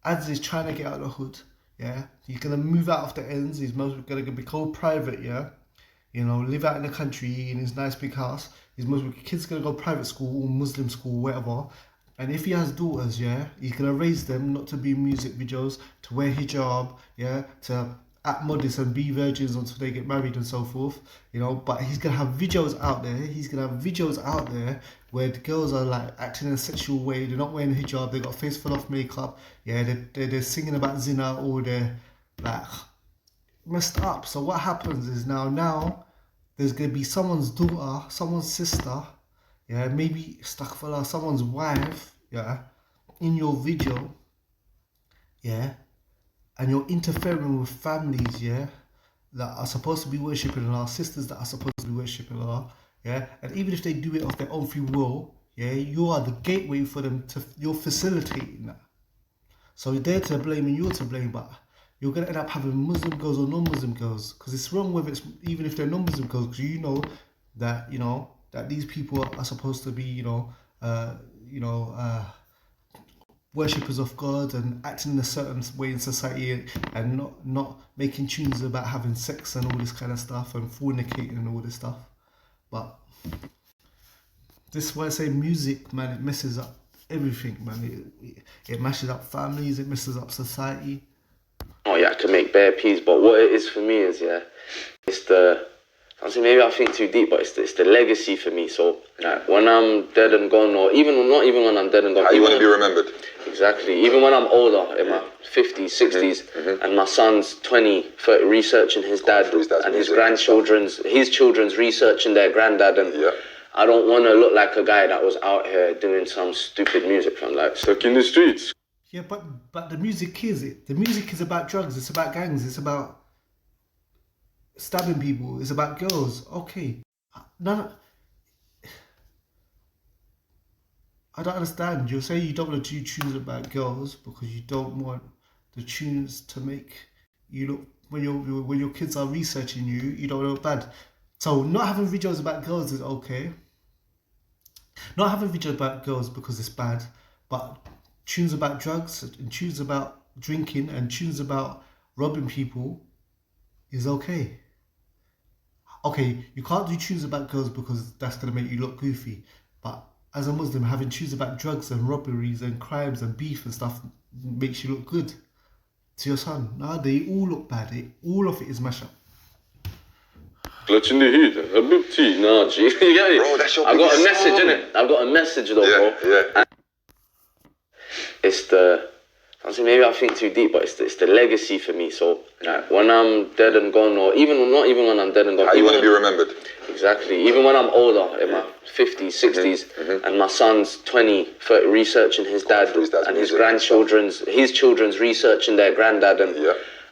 Endz is trying to get out of the hood, yeah. He's going to move out of the ends. He's going to become private, yeah. You know, live out in the country in his nice big house. His kids going to go private school or Muslim school, whatever. And if he has daughters, yeah, he's going to raise them not to be in music videos, to wear hijab, yeah, to act modest and be virgins until they get married and so forth, you know. But he's going to have videos out there. He's going to have videos out there where the girls are like acting in a sexual way. They're not wearing hijab. They got a face full of makeup. Yeah, they're singing about zina, or they're like messed up. So what happens is now there's going to be someone's daughter, someone's sister, yeah, maybe astaghfirullah, someone's wife, yeah, in your video, yeah, and you're interfering with families, yeah, that are supposed to be worshipping Allah, sisters that are supposed to be worshipping Allah, yeah, and even if they do it of their own free will, yeah, you are the gateway for them to, you're facilitating that. So they're to blame and you're to blame, but you're going to end up having Muslim girls or non-Muslim girls, because it's wrong whether it's, even if they're non-Muslim girls, because you know, that these people are supposed to be, worshippers of God and acting in a certain way in society, and not making tunes about having sex and all this kind of stuff and fornicating and all this stuff. But this is why I say music, man, it messes up everything, man. It messes up families, it messes up society. Oh yeah, I can make bare peas, but what it is for me is, yeah, it's the, maybe I think too deep, but it's the legacy for me. So like, when I'm dead and gone, or not even when I'm dead and gone. How you want to be remembered? Exactly. Even when I'm older, in my 50s, 60s, and my son's 20, 30, researching his dad and his grandchildren's, his children's researching their granddad, and I don't want to look like a guy that was out here doing some stupid music from like stuck in the streets. Yeah, but the music is it. The music is about drugs. It's about gangs. It's about stabbing people. It's about girls. Okay, no, I don't understand. You're saying you don't want to do tunes about girls because you don't want the tunes to make you look, when your kids are researching you, you don't look bad. So not having videos about girls is okay. Not having videos about girls because it's bad, but tunes about drugs and tunes about drinking and tunes about robbing people is okay. Okay, you can't do tunes about girls because that's going to make you look goofy. But as a Muslim, having tunes about drugs and robberies and crimes and beef and stuff makes you look good to your son. No, they all look bad. All of it is mashup. Clutching the heat, a big tea, nah, G. You get me? Bro, that's your I've got a biggest message, song. innit? I've got a message though, bro. Yeah. It's the, maybe I think too deep, but it's the legacy for me. So like, when I'm dead and gone, or not even when I'm dead and gone. How you want to be remembered? Exactly. Even when I'm older, in my 50s, 60s, and my son's 20, 30, researching his dad and his grandchildren's, his children's researching their granddad, and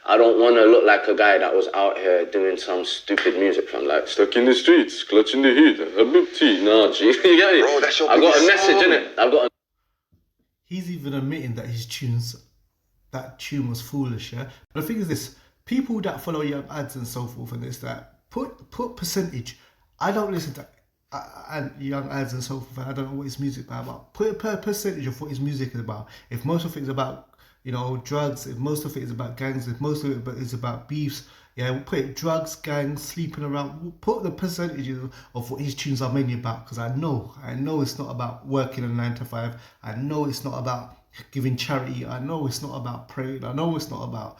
I don't want to look like a guy that was out here doing some stupid music from like stuck in the streets, clutching the heat, a big tea, nah, G. You get me? Bro, that's your I've got a biggest message, song. innit? I've got a... He's even admitting that that tune was foolish, yeah? But the thing is this, people that follow young ads and so forth and this, that, put percentage. I don't listen to young ads and so forth, I don't know what his music is about, but put a percentage of what his music is about. If most of it is about, drugs, if most of it is about gangs, if most of it is about beefs, yeah, we'll put it drugs, gangs, sleeping around, we'll put the percentages of what his tunes are mainly about, because I know it's not about working a 9 to 5, I know it's not about giving charity, I know it's not about praying, I know it's not about,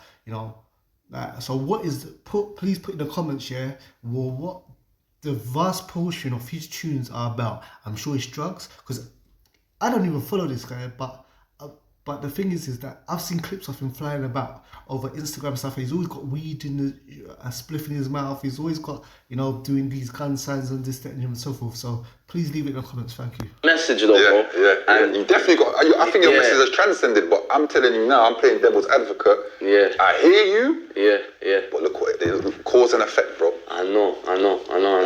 that. So what is, please put in the comments, yeah, well, what the vast portion of his tunes are about, I'm sure it's drugs, because I don't even follow this guy, but the thing is that I've seen clips of him flying about over Instagram stuff. He's always got weed in a spliff in his mouth. He's always got, you know, doing these gun signs and this, that, and so forth. So please leave it in the comments. Thank you. Message though, bro. And you definitely got. I think your message has transcended. But I'm telling you now, I'm playing devil's advocate. Yeah. I hear you. Yeah. But look what it is. Cause and effect, bro. I know.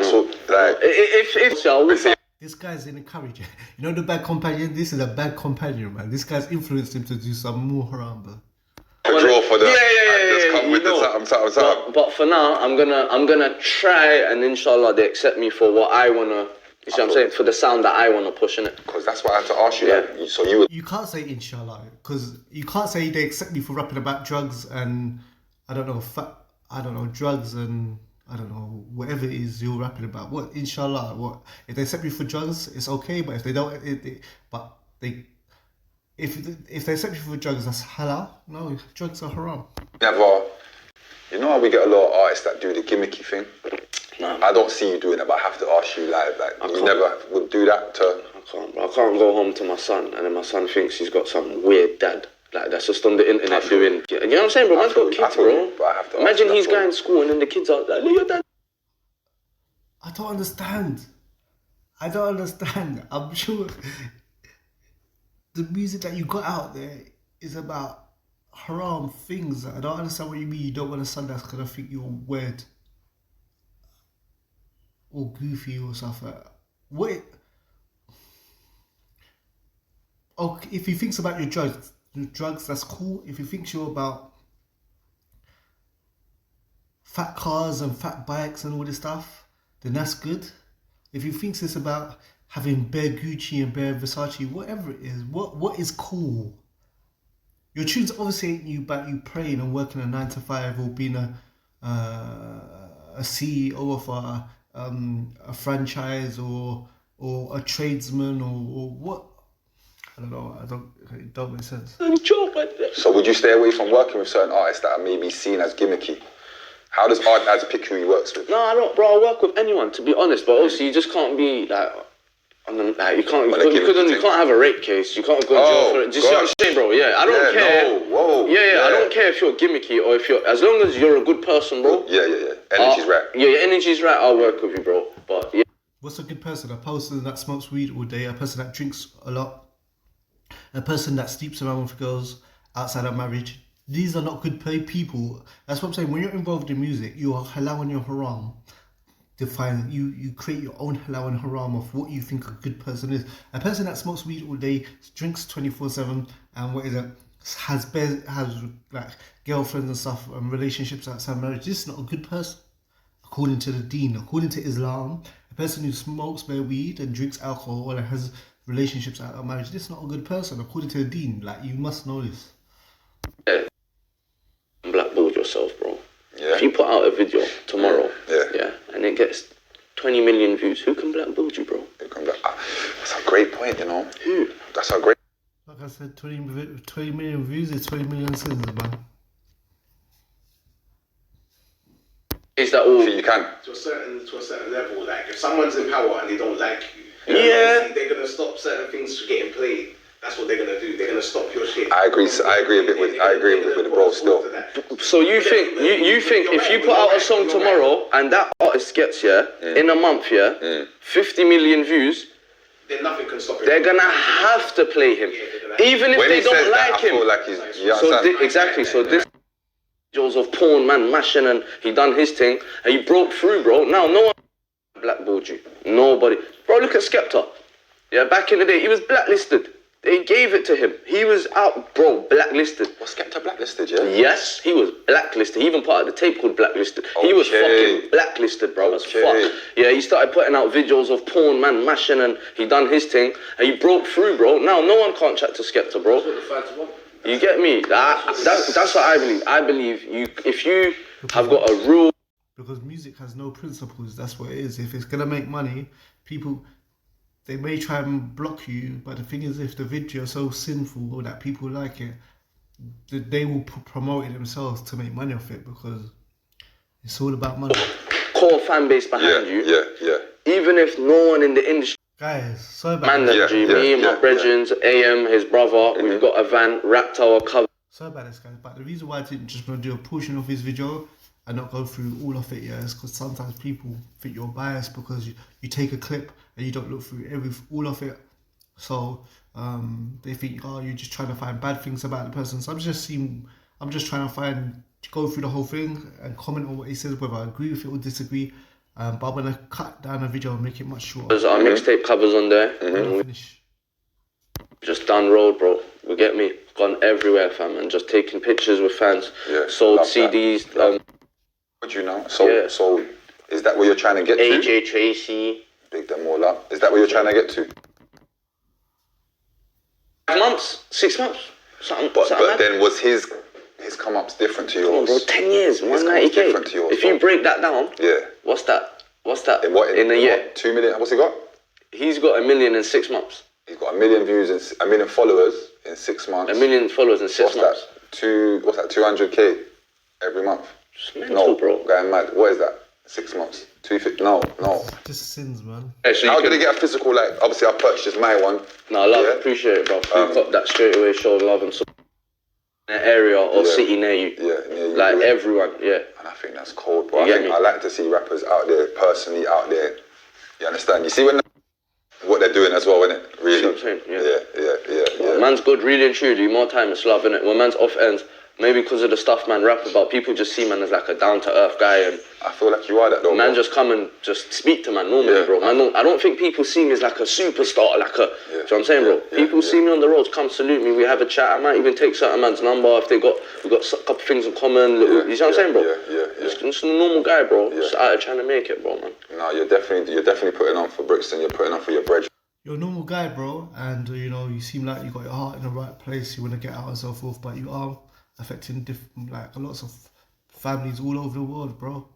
So like, if I would say. This guy's an encourager. You know the bad companion? This is a bad companion, man. This guy's influenced him to do some more haram, bro. A draw for the But for now, I'm gonna try, and inshallah they accept me for what I wanna. You see what I'm saying? For the sound that I wanna push in it. Because that's why I had to ask you. Like, so you would. You can't say inshallah, because you can't say they accept me for rapping about drugs and drugs and I don't know, whatever it is you're rapping about. What, inshallah, what? If they accept you for drugs, it's okay, but if they don't, if they accept you for drugs, that's halal. No, drugs are haram. Never. You know how we get a lot of artists that do the gimmicky thing? No. I don't see you doing it, but I have to ask you live. Like, you never would do that to... I can't go home to my son and then my son thinks he's got some weird dad. Like, that's just on the internet doing... You know what I'm saying, bro? Man's got kids, bro. But I have to imagine he's going to school and then the kids are like, look, your dad. I don't understand. I'm sure the music that you got out there is about haram things. I don't understand what you mean. You don't want a son that's going to think you're weird or goofy or something. What? Okay, if he thinks about your drugs, that's cool. If he thinks you're about fat cars and fat bikes and all this stuff, then that's good. If he thinks it's about having bare Gucci and bare Versace, whatever it is, what is cool? Your tunes obviously ain't you about you praying and working a 9 to 5 or being a CEO of a franchise or a tradesman or what. I don't know. It don't make sense. So would you stay away from working with certain artists that are maybe seen as gimmicky? How does Art as pick who he works with? No, I don't, bro. I work with anyone, to be honest. But also, you just can't be like, you can't have a rape case. You can't go to jail for it. Do you see what I'm saying, bro? Yeah, I don't care. I don't care if you're gimmicky or if you're, as long as you're a good person, bro. Yeah. Energy's right. Yeah, your energy's right. I'll work with you, bro. But yeah. What's a good person? A person that smokes weed all day. A person that drinks a lot. A person that sleeps around with girls outside of marriage. These are not good people. That's what I'm saying. When you're involved in music, you are halal and you're haram. Define you create your own halal and haram of what you think a good person is. A person that smokes weed all day, drinks 24/7, and has like girlfriends and stuff and relationships outside marriage. This is not a good person, according to the Deen. According to Islam, a person who smokes bare weed and drinks alcohol and has relationships out of marriage, this is not a good person, according to the Deen. Like, you must know this. Blackballed yourself, bro. Yeah. If you put out a video tomorrow, and it gets 20 million views, who can blackball you, bro? That's a great point, you know. Who? That's a great. Like I said, 20 million views is 20 million sins, man. Is that all? You can. To a certain level, like if someone's in power and they don't like you, they're gonna stop certain things from getting played. That's what they're gonna do. They're gonna stop your shit. I agree a bit with the bro still. So you think if you put out a song tomorrow and that artist gets in a month 50 million views, then nothing can stop him. They're gonna have to play him, even if they don't like him. I feel like exactly. So this videos of porn, man, mashing, and he done his thing and he broke through, bro. Now no one blackballed you. Nobody, bro. Look at Skepta. Yeah, back in the day he was blacklisted. They gave it to him. He was out, bro, blacklisted. Was Skepta blacklisted, yeah? Yes, he was blacklisted. He even put out the tape called Blacklisted. He was fucking blacklisted, bro, as fuck. Yeah, he started putting out videos of porn, man, mashing, and he done his thing. And he broke through, bro. Now, no one can't chat to Skepta, bro. You get me? That's what I believe. I believe if you have got a rule... Because music has no principles, that's what it is. If it's going to make money, people... They may try and block you, but the thing is, if the video is so sinful or that people like it, they will promote it themselves to make money off it because it's all about money. core fan base behind you. Even if no one in the industry. Guys, sorry about Man, this. me, my brethrens, AM, his brother, we've got a van, wrapped our cover. Sorry about this, guys, but the reason why I didn't just want to do a portion of his video and not go through all of it, is because sometimes people think you're biased because you take a clip and you don't look through all of it. So they think, oh, you're just trying to find bad things about the person. So I'm just trying to go through the whole thing and comment on what he says, whether I agree with it or disagree. But I'm gonna cut down the video and make it much shorter. There's our mixtape covers on there. Just down road, bro. You get me? Gone everywhere, fam, and just taking pictures with fans. Sold CDs. What do you know? So is that where you're trying to get to? AJ Tracy. Big them all up. Is that where you're trying to get to? 5 months, 6 months, something. But then was his come up's different to yours? Bro, 10 years, 190k. Different to yours. If you break that down, what's that? In a year? 2 million. What's he got? He's got 1 million in 6 months. He's got 1 million views and 1 million followers in 6 months. 1 million followers in 6 months. What's that? 200k every month. It's mental, bro. Going mad. What is that? 6 months. 250. No. Just sins, man. How did he get a physical? Like, obviously, I purchased my one. No, I love it. Appreciate it, bro. You got that straight away. Show love and support in an area or city near you. Near you. Like everyone, And I think that's cold, bro. I like to see rappers out there, personally out there. You understand? You see what they're doing as well, innit? Really? See what I'm saying? Yeah. Man's good, really and truly. More time is love, innit? When man's off ends, maybe because of the stuff man rap about, people just see man as like a down to earth guy, and I feel like you are that though. Man, just come and just speak to man normally, bro. Man, I don't think people see me as like a superstar, like a. Do you know what I'm saying, bro? People see me on the roads, come salute me. We have a chat. I might even take certain man's number if we got a couple things in common. You know what I'm saying, bro? Just a normal guy, bro. Just out there trying to make it, bro, man. No, you're definitely putting on for Brixton. You're putting on for your bread. You're a normal guy, bro, and you seem like you got your heart in the right place. You want to get out and so forth, but you are affecting lots of families all over the world, bro.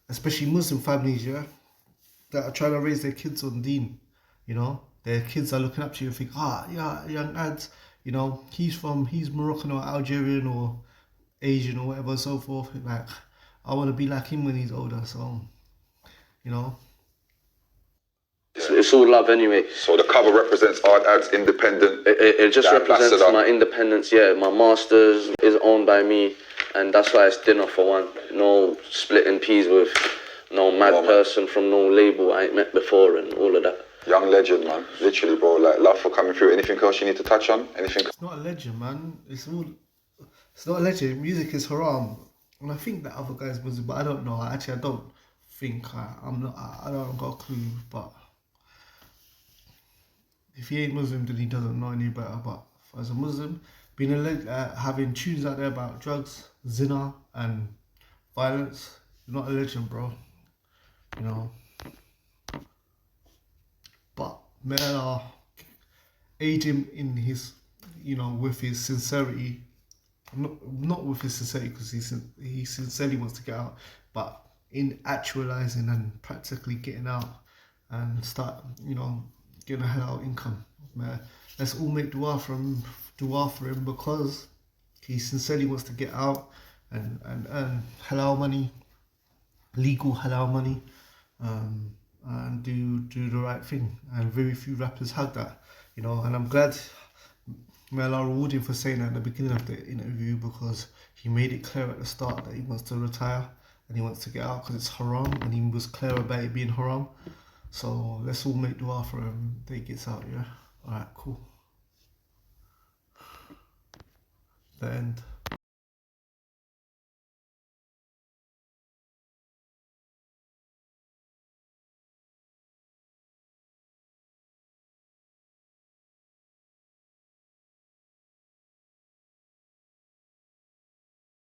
Especially Muslim families, that are trying to raise their kids on deen. Their kids are looking up to you and think, young Endz, he's Moroccan or Algerian or Asian or whatever and so forth. Like, I want to be like him when he's older. So, It's all love anyway. So the cover represents Art Ad's independent. It just represents my independence, My masters is owned by me, and that's why it's dinner for one. No splitting peas with no mad person from no label I ain't met before and all of that. Young legend, man. Literally, bro. Like, love for coming through. Anything else you need to touch on? Anything? It's not a legend, man. It's not a legend. Music is haram. And I think that other guy's Muslim, but I don't know. Actually, I don't think I don't got a clue, but if he ain't Muslim, then he doesn't know any better. But as a Muslim, being having tunes out there about drugs, zina, and violence, you're not a legend, bro. But may Allah aid him in his, with his sincerity. Not with his sincerity, because he sincerely wants to get out, but in actualizing and practically getting out and start, getting a halal income. Man, let's all make dua for him because he sincerely wants to get out and earn halal money, legal halal money, and do the right thing. And very few rappers have that, and I'm glad may Allah reward him for saying that at the beginning of the interview, because he made it clear at the start that he wants to retire and he wants to get out because it's haram, and he was clear about it being haram. So let's all make dua for him that he gets out, Alright, cool. The end.